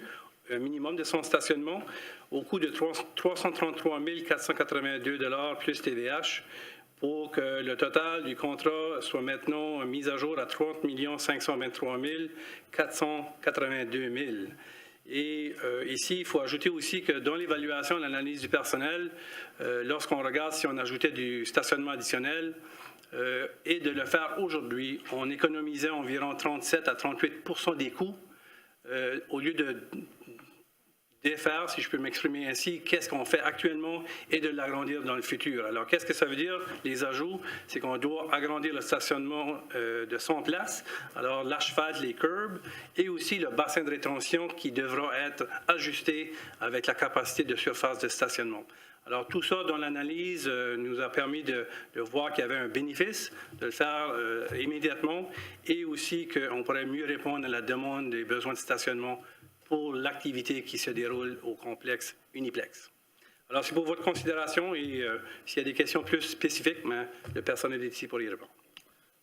un minimum de 100 stationnements, au coût de 333 482 $ plus TVH, pour que le total du contrat soit maintenant mis à jour à 30 523 482 000. Et ici, il faut ajouter aussi que dans l'évaluation et l'analyse du personnel, lorsqu'on regarde si on ajoutait du stationnement additionnel, et de le faire aujourd'hui, on économisait environ 37 à 38 % des coûts, au lieu de défaire, si je peux m'exprimer ainsi, qu'est-ce qu'on fait actuellement et de l'agrandir dans le futur. Alors, qu'est-ce que ça veut dire, les ajouts? C'est qu'on doit agrandir le stationnement de 100 places, alors l'asphalte, les curbs, et aussi le bassin de rétention qui devra être ajusté avec la capacité de surface de stationnement. Alors, tout ça, dans l'analyse, nous a permis de voir qu'il y avait un bénéfice de le faire immédiatement et aussi qu'on pourrait mieux répondre à la demande des besoins de stationnement pour l'activité qui se déroule au complexe Uniplex. Alors, c'est pour votre considération et s'il y a des questions plus spécifiques, mais le personnel est ici pour y répondre.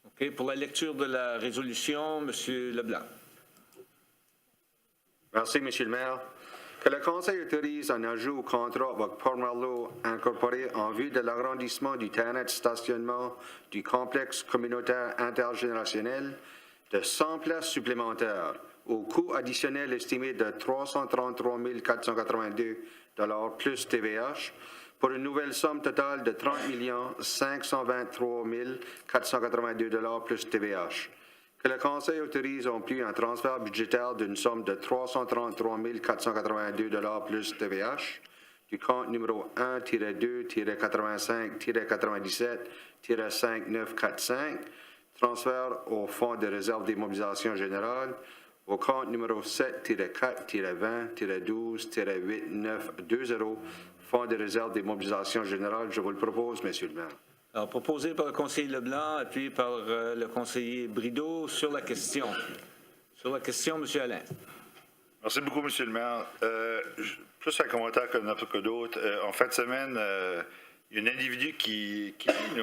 OK. Pour la lecture de la résolution, M. Leblanc. Merci, M. le maire. Que le Conseil autorise un ajout au contrat avec Pomerleau incorporé en vue de l'agrandissement du terrain de stationnement du complexe communautaire intergénérationnel de 100 places supplémentaires au coût additionnel estimé de 333 482 $ plus TVH pour une nouvelle somme totale de 30 523 482 $ plus TVH. Que le Conseil autorise en plus un transfert budgétaire d'une somme de 333 482 $ plus TVH du compte numéro 1-2-85-97-5945, transfert au Fonds de réserve des mobilisations générales, au compte numéro 7-4-20-12-8920, Fonds de réserve des mobilisations générales. Je vous le propose, Monsieur le maire. Alors, proposé par le conseiller Leblanc, appuyé par le conseiller Brideau sur la question. Sur la question, M. Alain. Merci beaucoup, M. le maire. Plus un commentaire que d'autres. En fin de semaine, il y a un individu qui lit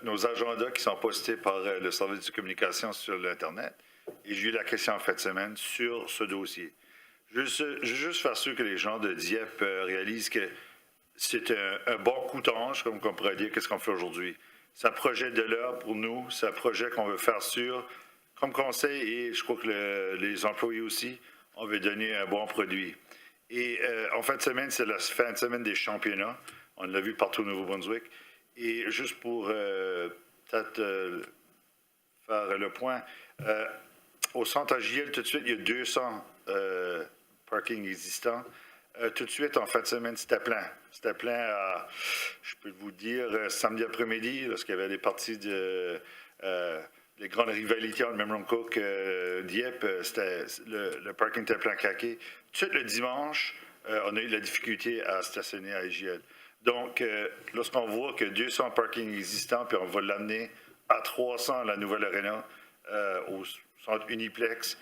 nos agendas qui sont postés par le service de communication sur l'Internet. Et j'ai eu la question en fin de semaine sur ce dossier. Je veux juste faire sûr que les gens de Dieppe réalisent que c'est un bon coup d'ange, comme on pourrait dire, qu'est-ce qu'on fait aujourd'hui. C'est un projet de l'heure pour nous, c'est un projet qu'on veut faire sûr, comme conseil, et je crois que les employés aussi, on veut donner un bon produit. Et en fin de semaine, c'est la fin de semaine des championnats. On l'a vu partout au Nouveau-Brunswick. Et juste pour peut-être faire le point, au centre AJL, tout de suite, il y a 200 parkings existants. tout de suite, en fin de semaine, c'était plein. C'était plein à, je peux vous dire, samedi après-midi, lorsqu'il y avait des parties de les grandes rivalités entre Memramcook et Dieppe, le parking était plein craqué. Tout de suite, le dimanche, on a eu de la difficulté à stationner à IGL. Donc, lorsqu'on voit que 200 parkings existants, puis on va l'amener à 300 à la nouvelle arena, au centre Uniplex,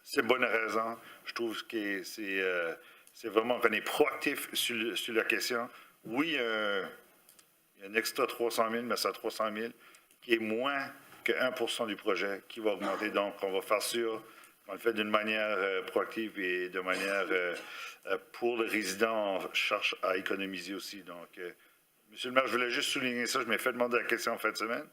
c'est une bonne raison. Je trouve que c'est vraiment qu'on est proactif sur la question. Oui, il y a un extra 300 000, mais c'est à 300 000, qui est moins que 1% du projet qui va augmenter. Donc, on va faire sûr qu'on le fait d'une manière proactive et de manière pour le résident, on cherche à économiser aussi. Donc, Monsieur le maire, je voulais juste souligner ça. Je m'ai fait demander la question en fin de semaine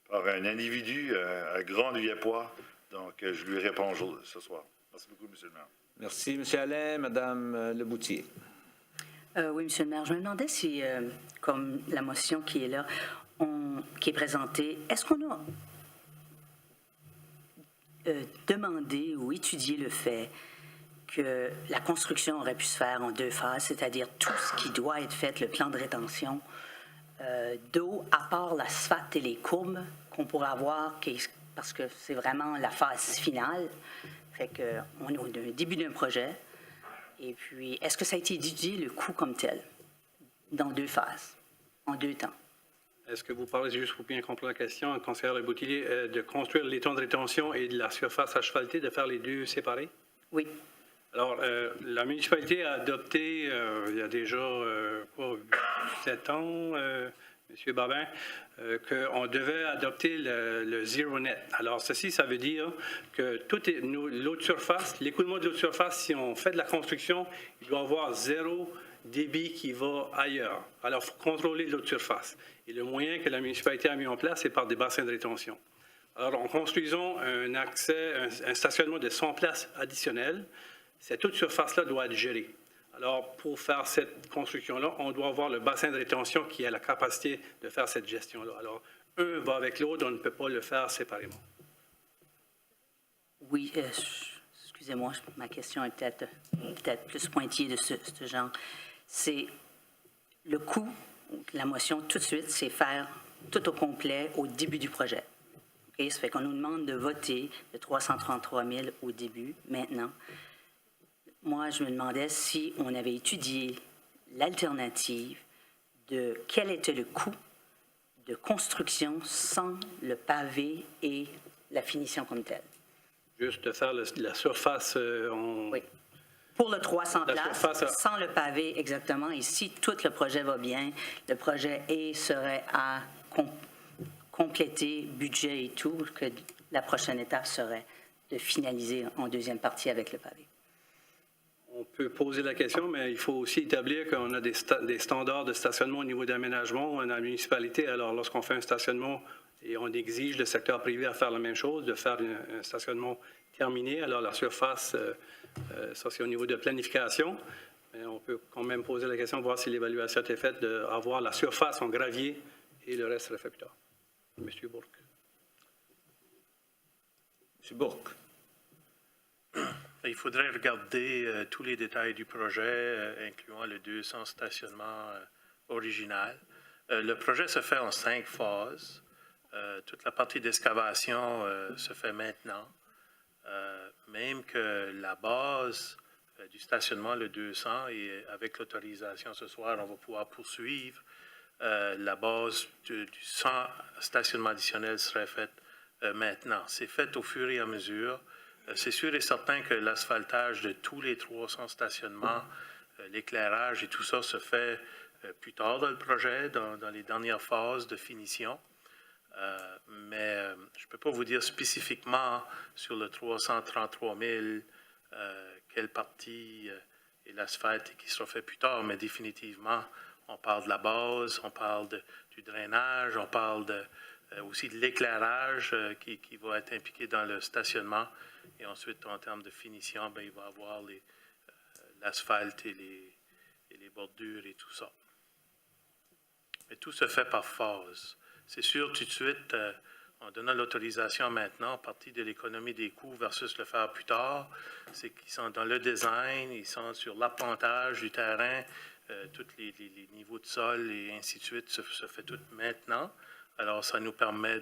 par un individu à Grand-Diepois. Donc, je lui réponds ce soir. Merci beaucoup, Monsieur le maire. Merci, M. Alain. Madame Leboutier. Oui, Monsieur le maire, je me demandais si, comme la motion qui est là, qui est présentée, est-ce qu'on a demandé ou étudié le fait que la construction aurait pu se faire en 2 phases, c'est-à-dire tout ce qui doit être fait, le plan de rétention d'eau, à part l'asphalte et les courbes qu'on pourrait avoir, parce que c'est vraiment la phase finale. Fait qu'on est au début d'un projet. Et puis, est-ce que ça a été étudié, le coût comme tel, dans 2 phases, en 2 temps? Est-ce que vous parlez, juste pour bien comprendre la question, conseillère Leboutillier, de construire les temps de rétention et de la surface asphaltée, de faire les 2 séparés? Oui. Alors, la municipalité a adopté, il y a déjà 7 ans, M. Babin, qu'on devait adopter le Zero Net. Alors, ceci, ça veut dire que l'eau de surface, l'écoulement de l'eau de surface, si on fait de la construction, il doit y avoir 0 débit qui va ailleurs. Alors, il faut contrôler l'eau de surface. Et le moyen que la municipalité a mis en place, c'est par des bassins de rétention. Alors, en construisant un stationnement de 100 places additionnelles, cette eau de surface-là doit être gérée. Alors, pour faire cette construction-là, on doit avoir le bassin de rétention qui a la capacité de faire cette gestion-là. Alors, un va avec l'autre, on ne peut pas le faire séparément. Oui, excusez-moi, ma question est peut-être plus pointillée de ce genre. C'est le coût, la motion tout de suite, c'est faire tout au complet au début du projet. Okay? Ça fait qu'on nous demande de voter de 333 000 au début, maintenant. Moi, je me demandais si on avait étudié l'alternative de quel était le coût de construction sans le pavé et la finition comme telle. Juste de faire la surface Oui. Pour le 300 places, sans le pavé exactement. Et si tout le projet va bien, le projet serait à compléter, budget et tout, que la prochaine étape serait de finaliser en deuxième partie avec le pavé. On peut poser la question, mais il faut aussi établir qu'on a des standards de stationnement au niveau d'aménagement dans la municipalité. Alors, lorsqu'on fait un stationnement et on exige le secteur privé à faire la même chose, de faire un stationnement terminé, alors la surface, ça c'est au niveau de planification, mais on peut quand même poser la question, voir si l'évaluation a été faite, d'avoir la surface en gravier et le reste serait fait plus tard. Monsieur Bourque. Monsieur Bourque. Il faudrait regarder tous les détails du projet, incluant le 200 stationnements original. Le projet se fait en 5 phases. Toute la partie d'excavation se fait maintenant. Même que la base du stationnement, le 200, et avec l'autorisation ce soir, on va pouvoir poursuivre. La base du 100 stationnements additionnels serait faite maintenant. C'est fait au fur et à mesure. C'est sûr et certain que l'asphaltage de tous les 300 stationnements, l'éclairage et tout ça se fait plus tard dans le projet, dans les dernières phases de finition. Mais je ne peux pas vous dire spécifiquement sur le 333 000 quelle partie est l'asphalte qui sera fait plus tard, mais définitivement, on parle de la base, on parle du drainage, on parle aussi de l'éclairage qui va être impliqué dans le stationnement. Et ensuite, en termes de finition, il va y avoir l'asphalte et les bordures et tout ça. Mais tout se fait par phase. C'est sûr, tout de suite, en donnant l'autorisation maintenant, partie de l'économie des coûts versus le faire plus tard, c'est qu'ils sont dans le design, ils sont sur l'appontage du terrain, tous les niveaux de sol et ainsi de suite se fait tout maintenant. Alors, ça nous permet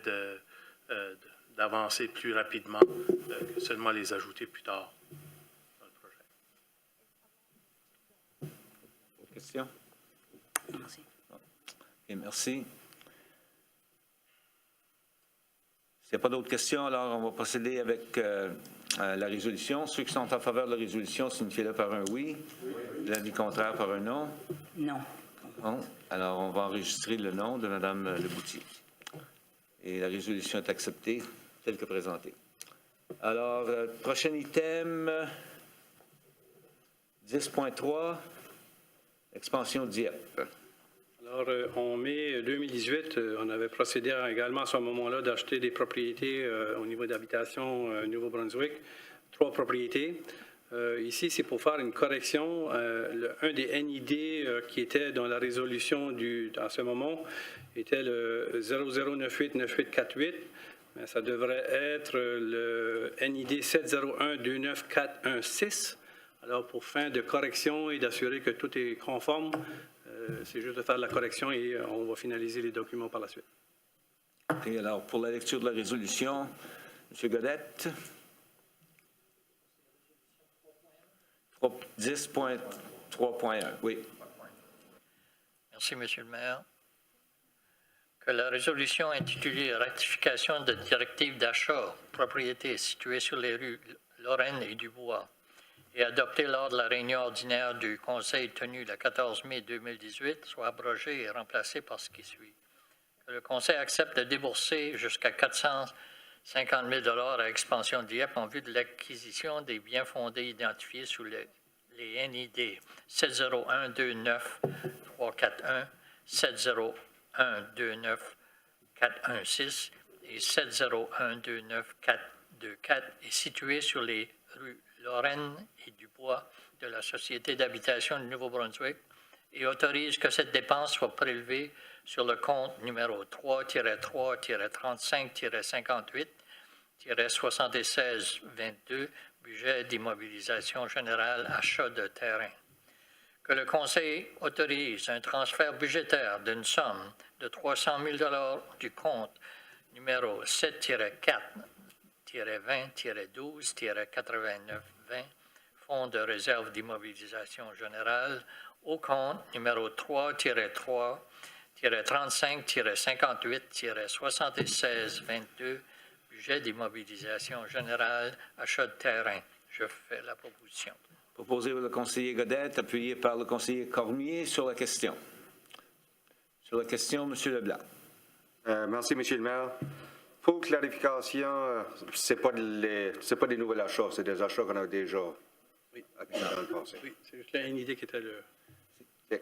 d'avancer plus rapidement que seulement les ajouter plus tard dans le projet. Autre question? Merci. Et merci. S'il n'y a pas d'autres questions, alors on va procéder avec la résolution. Ceux qui sont en faveur de la résolution, signifiez-le par un oui. L'avis contraire par un non. Non. Non. Alors, on va enregistrer le nom de Mme Leboutier. Et la résolution est acceptée, telle que présentée. Alors, prochain item, 10.3, expansion Dieppe. Alors, en mai 2018, on avait procédé également à ce moment-là d'acheter des propriétés au niveau d'habitation Nouveau-Brunswick, 3 propriétés. Ici, c'est pour faire une correction. Un des NID qui était dans la résolution à ce moment était le 00989848. Mais ça devrait être le NID 701-29416. Alors, pour fin de correction et d'assurer que tout est conforme, c'est juste de faire la correction et on va finaliser les documents par la suite. Et alors, pour la lecture de la résolution, M. Godette. 10.3.1, oui. Merci, M. le maire. Que la résolution intitulée Ratification de directive d'achat propriété située sur les rues Lorraine et Dubois et adoptée lors de la réunion ordinaire du Conseil tenue le 14 mai 2018 soit abrogée et remplacée par ce qui suit. Que le Conseil accepte de débourser jusqu'à 450 000 $ à Expansion Dieppe en vue de l'acquisition des biens fondés identifiés sous les NID 701-29-341, 701-29-416 et 701-29-424 et situés sur les rues Lorraine et Dubois de la Société d'habitation du Nouveau-Brunswick et autorise que cette dépense soit prélevée sur le compte numéro 3-3-35-58-7622, budget d'immobilisation générale, achat de terrain. Que le Conseil autorise un transfert budgétaire d'une somme de 300 000 $ du compte numéro 7-4-20-12-89-20, Fonds de réserve d'immobilisation générale, au compte numéro 3-3-35-58-7622, budget d'immobilisation générale, achat de terrain. Je fais la proposition. Proposé par le conseiller Godette, appuyé par le conseiller Cormier sur la question. Sur la question, M. Leblanc. Merci, M. le maire. Pour clarification, ce n'est pas des nouveaux achats, c'est des achats qu'on a déjà acquis dans le passé. Oui, c'est juste la NID qui était le...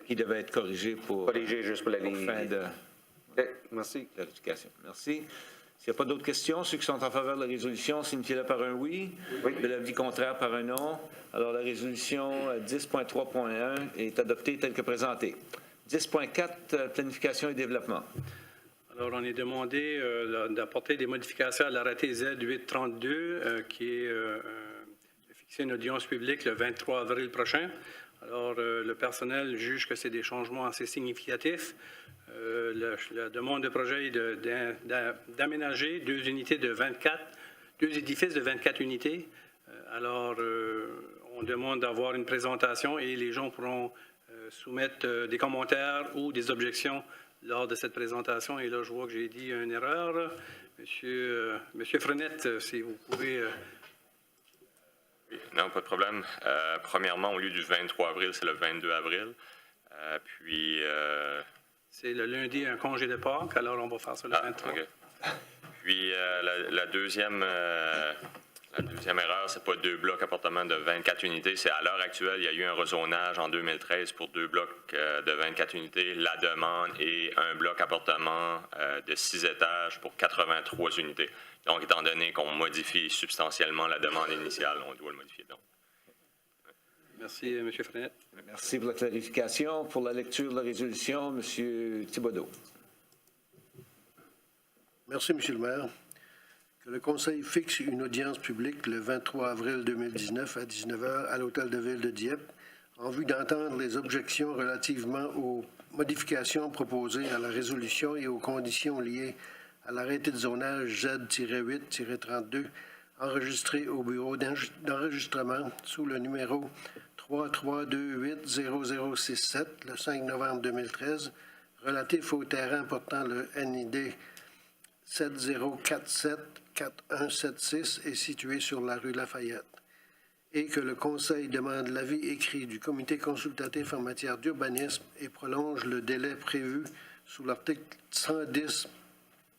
Qui devait être corrigé pour, juste pour la ligne. fin de Merci. clarification. Merci. S'il n'y a pas d'autres questions, ceux qui sont en faveur de la résolution, signifiez-le par un oui. De l'avis contraire par un non. Alors, la résolution 10.3.1 est adoptée telle que présentée. 10.4, planification et développement. Alors, on est demandé d'apporter des modifications à l'arrêté Z832 qui est de fixer une audience publique le 23 avril prochain. Alors, le personnel juge que c'est des changements assez significatifs. La demande de projet est d'aménager deux édifices de 24 unités. Alors, on demande d'avoir une présentation et les gens pourront soumettre des commentaires ou des objections lors de cette présentation. Et là, je vois que j'ai dit une erreur. Monsieur Frenette, si vous pouvez... Non, pas de problème. Premièrement, au lieu du 23 avril, c'est le 22 avril. Puis... C'est le lundi, un congé de Pâques, alors on va faire ça le 23. Okay. Puis la deuxième erreur, c'est pas 2 blocs appartements de 24 unités. C'est à l'heure actuelle, il y a eu un rezonage en 2013 pour 2 blocs de 24 unités. La demande est un bloc appartement de 6 étages pour 83 unités. Donc, étant donné qu'on modifie substantiellement la demande initiale, on doit le modifier. Donc. Merci, M. Frenette. Merci pour la clarification. Pour la lecture de la résolution, M. Thibodeau. Merci, M. le maire. que le Conseil fixe une audience publique le 23 avril 2019 à 19h à l'Hôtel de Ville de Dieppe en vue d'entendre les objections relativement aux modifications proposées à la résolution et aux conditions liées à l'arrêté de zonage Z-8-32 enregistré au bureau d'enregistrement sous le numéro 33280067 le 5 novembre 2013 relatif au terrain portant le NID 70474176 est situé sur la rue Lafayette, et que le Conseil demande l'avis écrit du comité consultatif en matière d'urbanisme et prolonge le délai prévu sous l'article 110,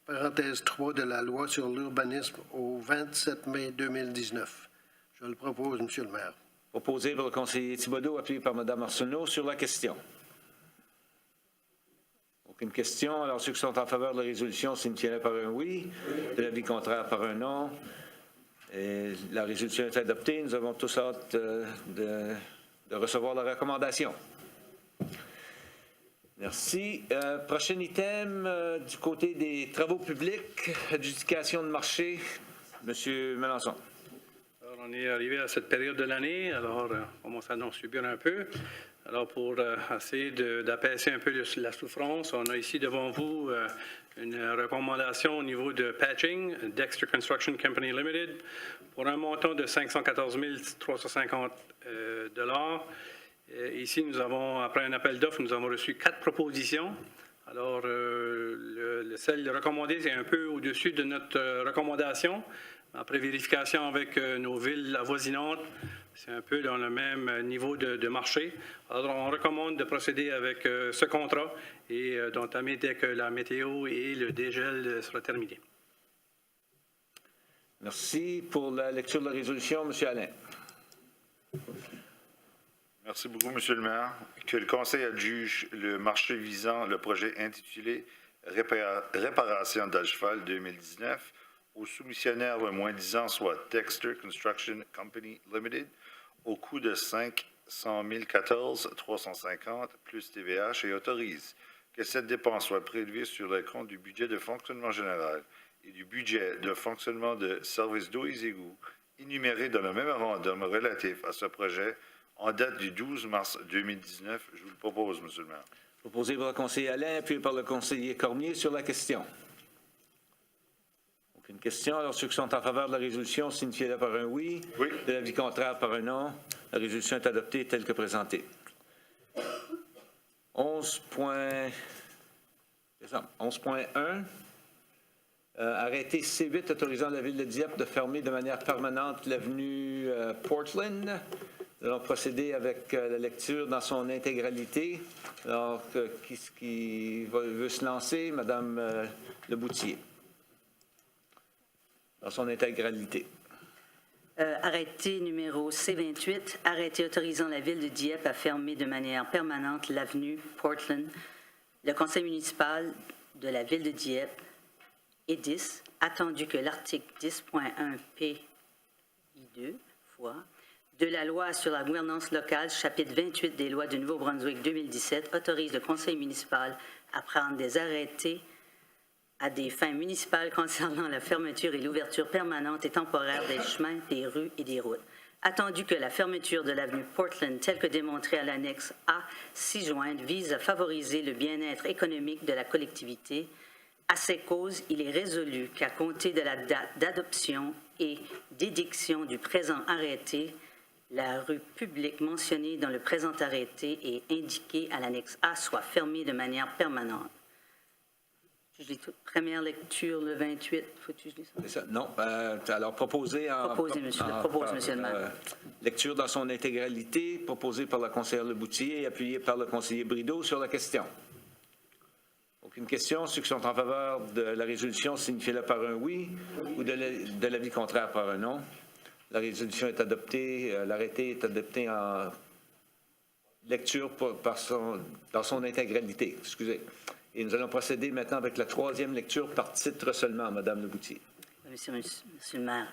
parenthèse 3 de la loi sur l'urbanisme au 27 mai 2019. Je le propose, M. le maire. Proposé par le conseiller Thibodeau, appuyé par Mme Arsenault sur la question. Aucune question. Alors, ceux qui sont en faveur de la résolution signifient par un oui. De l'avis contraire, par un non. Et la résolution est adoptée. Nous avons tous hâte de recevoir la recommandation. Merci. Prochain item du côté des travaux publics, adjudication de marché. Monsieur Melançon. Alors, on est arrivé à cette période de l'année, alors on commence à en subir un peu. Alors, pour essayer d'apaiser un peu la souffrance, on a ici devant vous une recommandation au niveau de patching, Dexter Construction Company Limited, pour un montant de 514 350 Ici, nous avons, après un appel d'offres, nous avons reçu 4 propositions. Alors, celle recommandée, c'est un peu au-dessus de notre recommandation. Après vérification avec nos villes avoisinantes, c'est un peu dans le même niveau de marché. Alors, on recommande de procéder avec ce contrat et d'entamer dès que la météo et le dégel sera terminé. Merci. Pour la lecture de la résolution, M. Alain. Merci beaucoup, M. le maire. Que le Conseil adjuge le marché visant le projet intitulé Réparation d'Alcheval 2019 au soumissionnaire le moins-disant, soit Dexter Construction Company Limited, au coût de 500 014 350 plus TVH et autorise que cette dépense soit prélevée sur le compte du budget de fonctionnement général et du budget de fonctionnement de services d'eau et égouts énumérés dans le mémorandum relatif à ce projet en date du 12 mars 2019. Je vous le propose, M. le maire. Proposé par le conseiller Alain, puis par le conseiller Cormier sur la question. Aucune question. Alors, ceux qui sont en faveur de la résolution signifient par un oui. Oui. De l'avis contraire, par un non. La résolution est adoptée telle que présentée. 11.1. Arrêté C8 autorisant la Ville de Dieppe de fermer de manière permanente l'avenue Portland. Nous allons procéder avec la lecture dans son intégralité. Alors, qui veut se lancer? Mme Leboutier. Dans son intégralité. Arrêté numéro C28, arrêté autorisant la Ville de Dieppe à fermer de manière permanente l'avenue Portland. Le Conseil municipal de la Ville de Dieppe, EDIS, attendu que l'article 10.1 PI2 fois de la loi sur la gouvernance locale, chapitre 28 des lois du Nouveau-Brunswick 2017, autorise le Conseil municipal à prendre des arrêtés à des fins municipales concernant la fermeture et l'ouverture permanente et temporaire des chemins, des rues et des routes. Attendu que la fermeture de l'avenue Portland, telle que démontrée à l'annexe A ci-jointe, vise à favoriser le bien-être économique de la collectivité, à ces causes, il est résolu qu'à compter de la date d'adoption et d'édiction du présent arrêté, la rue publique mentionnée dans le présent arrêté et indiquée à l'annexe A soit fermée de manière permanente. Je lis toute première lecture le 28. Faut-tu que je lise ça? C'est ça. Non. Alors, proposé en... Propose, monsieur le maire. Lecture dans son intégralité, proposée par la conseillère Leboutier et appuyée par le conseiller Brideau sur la question. Aucune question. Ceux qui sont en faveur de la résolution signifient-le par un oui ou de l'avis contraire par un non. La résolution est adoptée, l'arrêté est adopté en lecture dans son intégralité. Excusez. Et nous allons procéder maintenant avec la troisième lecture par titre seulement, Mme Leboutier. Monsieur le maire.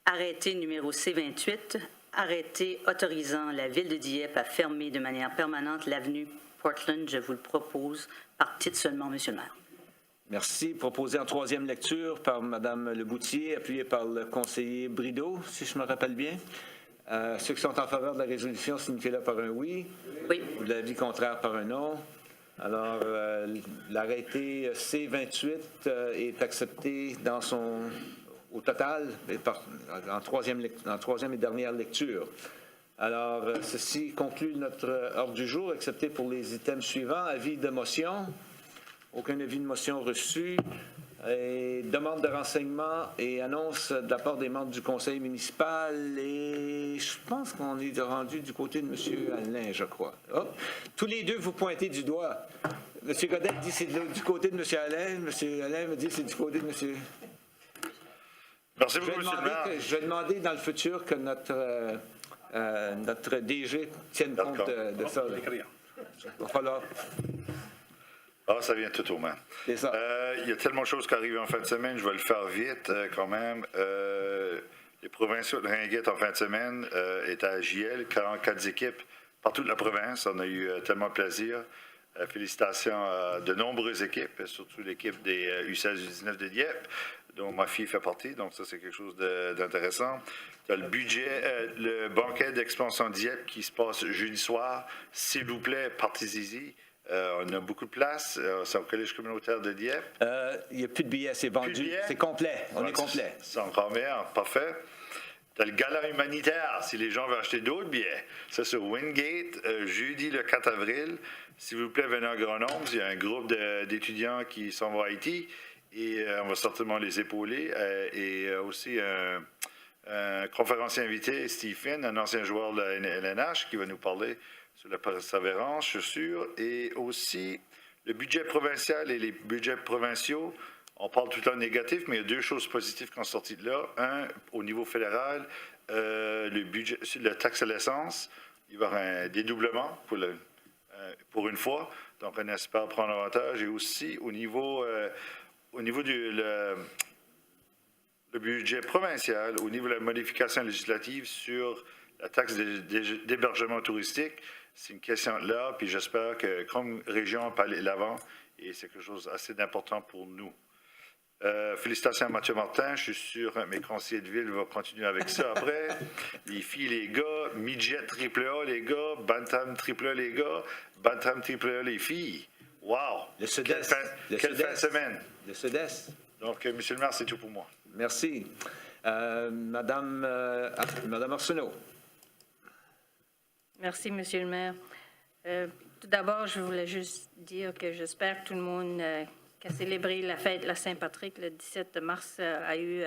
Arrêté numéro C28, arrêté autorisant la Ville de Dieppe à fermer de manière permanente l'avenue Portland. Je vous le propose par titre seulement, Monsieur le maire. Merci. Proposé en troisième lecture par Mme Leboutier, appuyé par le conseiller Brideau, si je me rappelle bien. Ceux qui sont en faveur de la résolution, signifiez-le par un oui. Oui. L'avis contraire par un non. Alors, l'arrêté C-28 est accepté au total en troisième et dernière lecture. Alors, ceci conclut notre ordre du jour, excepté pour les items suivants. Avis de motion. Aucun avis de motion reçu. Et demande de renseignement et annonce de la part des membres du conseil municipal. Et je pense qu'on est rendu du côté de M. Alain, je crois. Oh, tous les deux, vous pointez du doigt. M. Godet dit c'est du côté de M. Alain. M. Alain me dit c'est du côté de M. Merci beaucoup, M. le maire. Je vais demander dans le futur que notre DG tienne compte de ça. Il va falloir... Ah, ça vient tout au moins. C'est ça. Il y a tellement de choses qui arrivent en fin de semaine, je vais le faire vite quand même. Les provinciaux de Ringuette en fin de semaine étaient à JL, 44 équipes par toute la province. On a eu tellement de plaisir. Félicitations à de nombreuses équipes, surtout l'équipe des U16 U19 de Dieppe, dont ma fille fait partie. Donc ça, c'est quelque chose d'intéressant. Tu as le budget, le banquet d'expansion Dieppe qui se passe jeudi soir. S'il vous plaît, participez-y. On a beaucoup de place. C'est au collège communautaire de Dieppe. Il n'y a plus de billets, c'est vendu. C'est complet. On est complet. C'est encore meilleur. Parfait. Tu as le gala humanitaire, si les gens veulent acheter d'autres billets. Ça, sur Wingate, jeudi le 4 avril. S'il vous plaît, venez en grand nombre. Il y a un groupe d'étudiants qui s'en vont à Haïti et on va certainement les épauler. Et aussi un conférencier invité, Stephen, un ancien joueur de la LNH, qui va nous parler sur la persévérance, je suis sûr, et aussi le budget provincial et les budgets provinciaux. On parle tout le temps négatif, mais il y a deux choses positives qui sont sorties de là. Un, au niveau fédéral, le budget, la taxe à l'essence, il va y avoir un dédoublement pour une fois, donc on espère prendre avantage. Et aussi au niveau du le budget provincial, au niveau de la modification législative sur la taxe d'hébergement touristique, c'est une question là, puis j'espère que comme région, on peut aller de l'avant, et c'est quelque chose d'assez important pour nous. Félicitations à Mathieu Martin, je suis sûr que mes conseillers de ville vont continuer avec ça après. Les filles, les gars, midget AAA les gars, bantam AAA les gars, bantam AAA les filles. Wow! Quelle fin de semaine! Le Sud-Est. Donc, monsieur le maire, c'est tout pour moi. Merci. Madame Arsenault. Merci, Monsieur le maire. Tout d'abord, je voulais juste dire que j'espère que tout le monde qui a célébré la fête de la Saint-Patrick le 17 mars a eu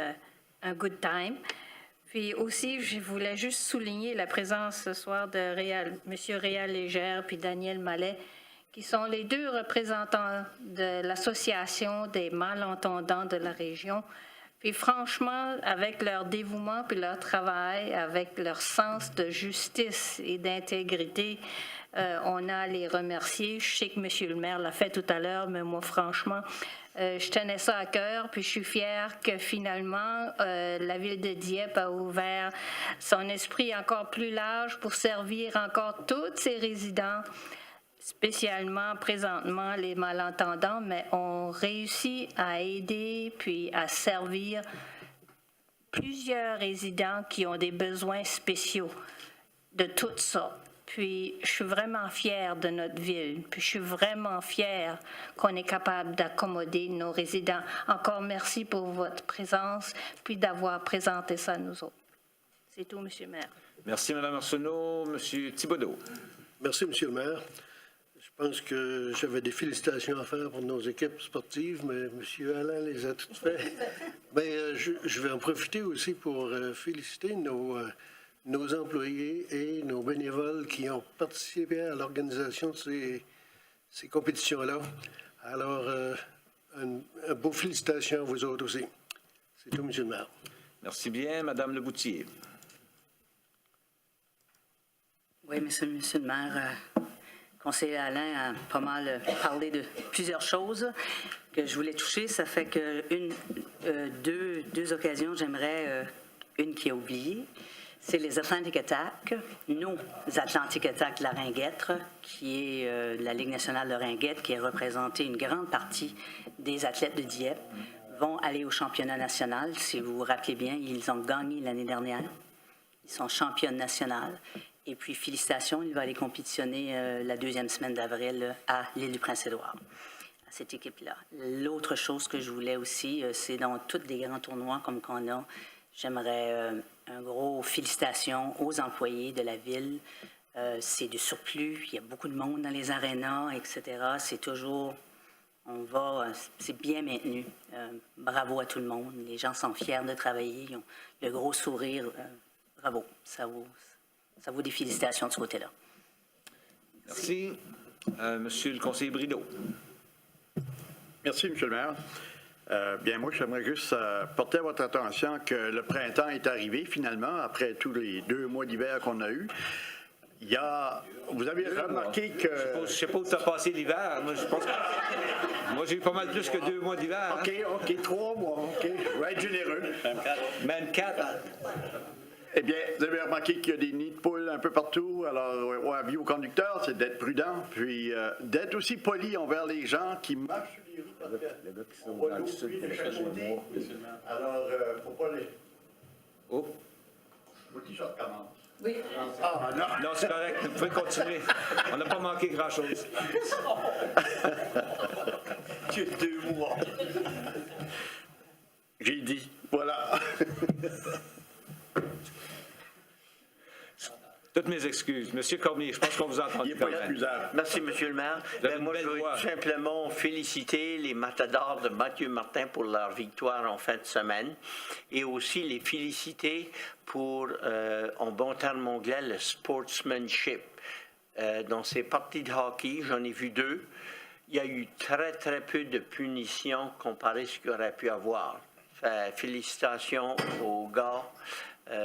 un good time. Puis aussi, je voulais juste souligner la présence ce soir de M. Réal Légère puis Daniel Mallet, qui sont les deux représentants de l'Association des malentendants de la région. Puis franchement, avec leur dévouement puis leur travail, avec leur sens de justice et d'intégrité, on a à les remercier. Je sais que M. le maire l'a fait tout à l'heure, mais moi, franchement, je tenais ça à cœur, puis je suis fière que finalement, la ville de Dieppe a ouvert son esprit encore plus large pour servir encore tous ses résidents, spécialement présentement les malentendants, mais on réussit à aider puis à servir plusieurs résidents qui ont des besoins spéciaux de toutes sortes. Puis je suis vraiment fière de notre ville, puis je suis vraiment fière qu'on est capable d'accommoder nos résidents. Encore merci pour votre présence, puis d'avoir présenté ça à nous autres. C'est tout, Monsieur le maire. Merci, Mme Arsenault. Monsieur Thibodeau. Merci, Monsieur le maire. Je pense que j'avais des félicitations à faire pour nos équipes sportives, mais M. Alain les a toutes faites. Mais je vais en profiter aussi pour féliciter nos employés et nos bénévoles qui ont participé à l'organisation de ces compétitions-là. Alors, un beau félicitations à vous autres aussi. C'est tout, M. le maire. Merci bien. Mme Leboutier. Oui, monsieur le maire. Conseiller Alain a pas mal parlé de plusieurs choses que je voulais toucher. Ça fait que deux occasions, j'aimerais une qui a oublié. C'est les Atlantic Attack, nos Atlantic Attack de la Ringuette, qui est la Ligue nationale de Ringuette, qui a représenté une grande partie des athlètes de Dieppe, vont aller au championnat national. Si vous vous rappelez bien, ils ont gagné l'année dernière. Ils sont championnes nationales. Et puis, félicitations, il va aller compétitionner la deuxième semaine d'avril à l'île du Prince-Édouard, à cette équipe-là. L'autre chose que je voulais aussi, c'est dans tous les grands tournois comme qu'on a, j'aimerais un gros félicitations aux employés de la ville. C'est du surplus, il y a beaucoup de monde dans les arénas, etc. C'est toujours, c'est bien maintenu. Bravo à tout le monde. Les gens sont fiers de travailler, ils ont le gros sourire. Bravo, ça vaut des félicitations de ce côté-là. Merci. Monsieur le conseiller Brideau. Merci, M. le maire. Bien, moi, j'aimerais juste porter à votre attention que le printemps est arrivé, finalement, après tous les 2 mois d'hiver qu'on a eus. Vous avez remarqué que... Je ne sais pas où tu as passé l'hiver. Moi, je pense que... Moi, j'ai eu pas mal plus que 2 mois d'hiver. OK, 3 mois. OK, je vais être généreux. Même 4. Eh bien, vous avez remarqué qu'il y a des nids de poules un peu partout. Alors, avis aux conducteurs, c'est d'être prudent, puis d'être aussi poli envers les gens qui marchent sur les rues. Parce que on va l'eau, puis les chapeauter. Alors, faut pas les... Oh! Faut que ça recommence. Oui. Ah, non! Non, c'est correct. Vous pouvez continuer. On n'a pas manqué grand-chose. Tu es 2 mois. J'ai dit. Voilà. Toutes mes excuses. Monsieur Cormier, je pense qu'on vous a entendu. Il n'est pas excusable. Merci, M. le maire. Moi, je veux tout simplement féliciter les matadors de Mathieu Martin pour leur victoire en fin de semaine et aussi les féliciter pour, en bon terme anglais, le sportsmanship. Dans ces parties de hockey, j'en ai vu 2. Il y a eu très, très peu de punitions comparé à ce qu'il y aurait pu avoir. Félicitations aux gars.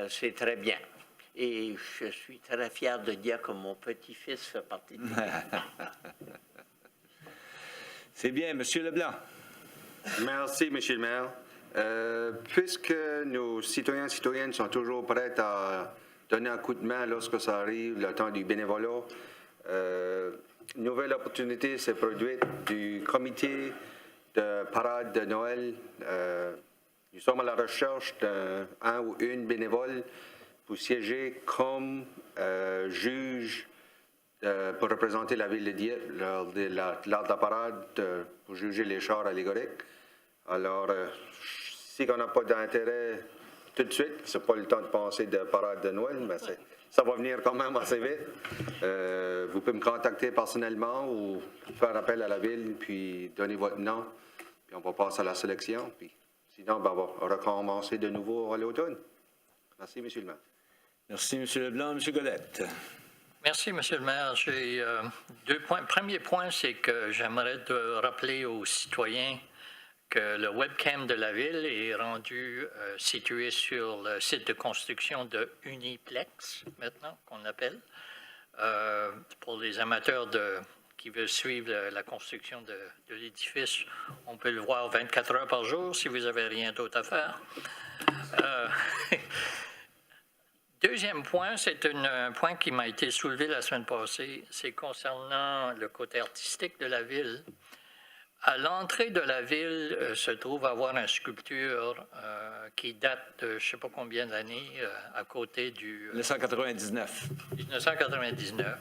C'est très bien. Et je suis très fier de dire que mon petit-fils fait partie de C'est bien. Monsieur Leblanc. Merci, M. le maire. Puisque nos citoyens et citoyennes sont toujours prêts à donner un coup de main lorsque ça arrive, le temps du bénévolat, une nouvelle opportunité s'est produite du comité de parade de Noël. Nous sommes à la recherche d'un ou une bénévole pour siéger comme juge pour représenter la ville de Dieppe lors de la parade pour juger les chars allégoriques. Alors, si on n'a pas d'intérêt tout de suite, c'est pas le temps de penser de parade de Noël, mais ça va venir quand même assez vite. Vous pouvez me contacter personnellement ou faire appel à la ville, puis donner votre nom, puis on va passer à la sélection. Puis sinon, on va recommencer de nouveau à l'automne. Merci, M. le maire. Merci, M. Leblanc. M. Golette. Merci, M. le maire. J'ai 2 points. Le premier point, c'est que j'aimerais rappeler aux citoyens que le webcam de la ville est rendu situé sur le site de construction de Uniplex, maintenant, qu'on appelle. Pour les amateurs qui veulent suivre la construction de l'édifice, on peut le voir 24 heures par jour si vous n'avez rien d'autre à faire. Deuxième point, c'est un point qui m'a été soulevé la semaine passée, c'est concernant le côté artistique de la ville. À l'entrée de la ville se trouve avoir une sculpture qui date de je ne sais pas combien d'années, à côté du... 1999. 1999.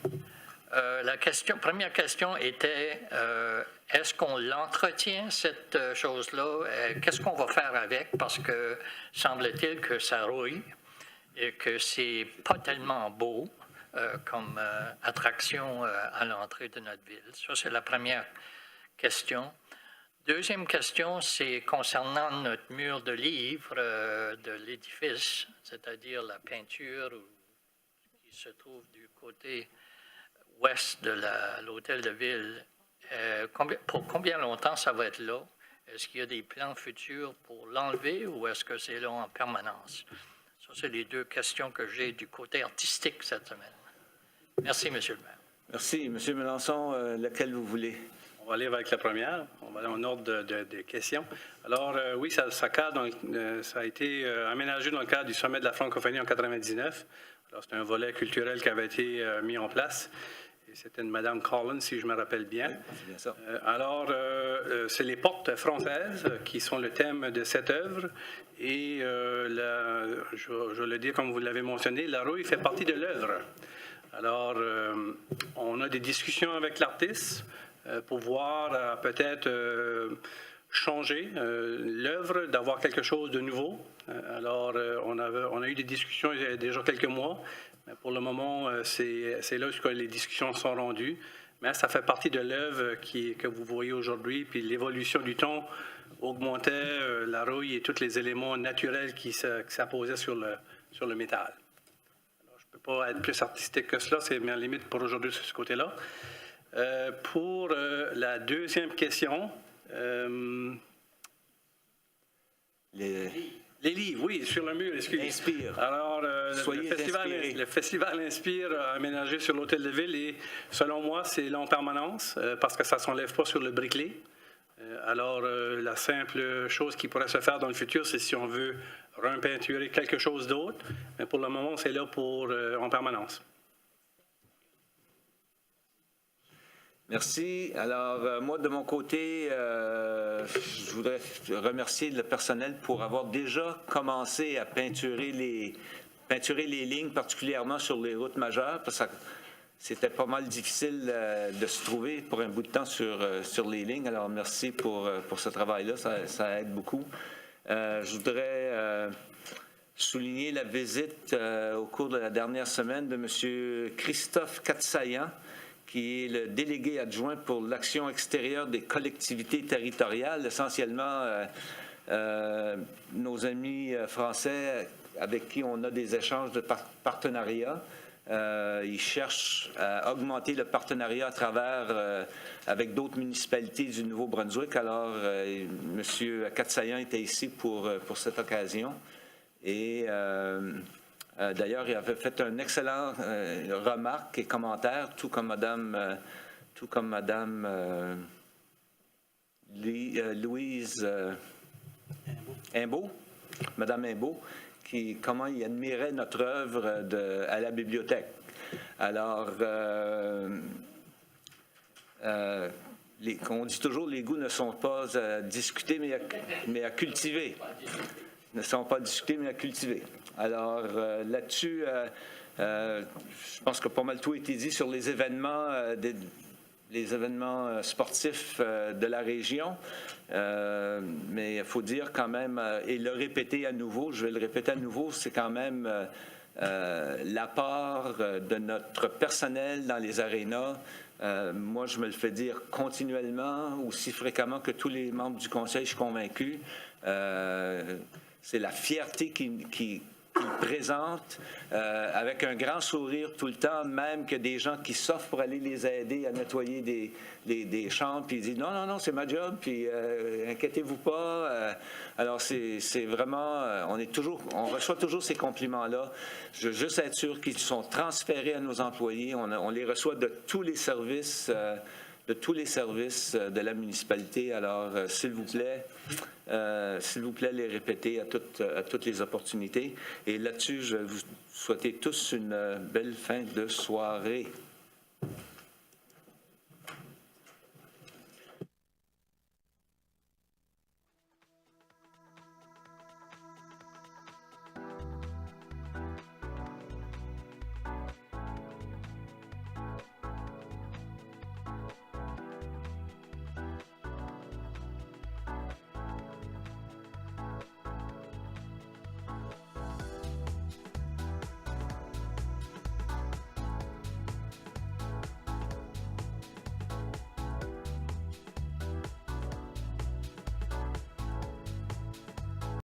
Première question était, est-ce qu'on l'entretient, cette chose-là? Qu'est-ce qu'on va faire avec? Parce que semble-t-il que ça rouille et que c'est pas tellement beau comme attraction à l'entrée de notre ville. Ça, c'est la première question. Deuxième question, c'est concernant notre mur de livres de l'édifice, c'est-à-dire la peinture qui se trouve du côté ouest de l'hôtel de ville. Pour combien longtemps ça va être là? Est-ce qu'il y a des plans futurs pour l'enlever ou est-ce que c'est là en permanence? Ça, c'est les 2 questions que j'ai du côté artistique cette semaine. Merci, M. le maire. Merci. M. Melançon, lequel vous voulez? On va aller avec la première. On va aller en ordre de questions. Alors, oui, ça a été aménagé dans le cadre du sommet de la francophonie en 1999. Alors, c'est un volet culturel qui avait été mis en place. Et c'était une Madame Collins, si je me rappelle bien. C'est bien ça. Alors, c'est les portes françaises qui sont le thème de cette œuvre. Et je le dis comme vous l'avez mentionné, la rouille fait partie de l'œuvre. Alors, on a des discussions avec l'artiste pour voir peut-être changer l'œuvre, d'avoir quelque chose de nouveau. Alors, on a eu des discussions il y a déjà quelques mois, mais pour le moment, c'est là que les discussions sont rendues. Mais ça fait partie de l'œuvre que vous voyez aujourd'hui, puis l'évolution du temps augmentait la rouille et tous les éléments naturels qui s'apposaient sur le métal. Alors, je ne peux pas être plus artistique que cela, c'est ma limite pour aujourd'hui sur ce côté-là. Pour la deuxième question, Les livres, oui, sur le mur, excusez. Inspire. Alors, Soyez inspirés. le festival Inspire aménagé sur l'Hôtel de Ville et selon moi, c'est là en permanence parce que ça ne s'enlève pas sur le briquelet. Alors, la simple chose qui pourrait se faire dans le futur, c'est si on veut repeinturer quelque chose d'autre. Mais pour le moment, c'est là en permanence. Merci. Alors, moi, de mon côté, je voudrais remercier le personnel pour avoir déjà commencé à peinturer les lignes, particulièrement sur les routes majeures, parce que c'était pas mal difficile de se trouver pour un bout de temps sur les lignes. Alors, merci pour ce travail-là. Ça aide beaucoup. Je voudrais souligner la visite au cours de la dernière semaine de M. Christophe Katsayan, qui est le délégué adjoint pour l'action extérieure des collectivités territoriales, essentiellement nos amis français avec qui on a des échanges de partenariat. Ils cherchent à augmenter le partenariat à travers avec d'autres municipalités du Nouveau-Brunswick. Alors, M. Katsayan était ici pour cette occasion. Et d'ailleurs, il avait fait un excellent remarque et commentaire, tout comme Madame Louise Imbeau, Madame Imbeau, comment il admirait notre œuvre à la bibliothèque. Alors, on dit toujours les goûts ne sont pas à discuter, mais à cultiver. Ne sont pas à discuter, mais à cultiver. Alors, là-dessus, je pense que pas mal tout a été dit sur les événements sportifs de la région. Mais il faut dire quand même, et le répéter à nouveau, je vais le répéter à nouveau, c'est quand même l'apport de notre personnel dans les arénas. Moi, je me le fais dire continuellement, aussi fréquemment que tous les membres du conseil, je suis convaincu. C'est la fierté qu'ils présentent avec un grand sourire tout le temps, même que des gens qui s'offrent pour aller les aider à nettoyer des chambres, puis ils disent non, c'est ma job, puis inquiétez-vous pas. Alors, c'est vraiment, on reçoit toujours ces compliments-là. Je veux juste être sûr qu'ils sont transférés à nos employés. On les reçoit de tous les services. De la municipalité. Alors, s'il vous plaît, les répéter à toutes les opportunités. Et là-dessus, je vais vous souhaiter tous une belle fin de soirée.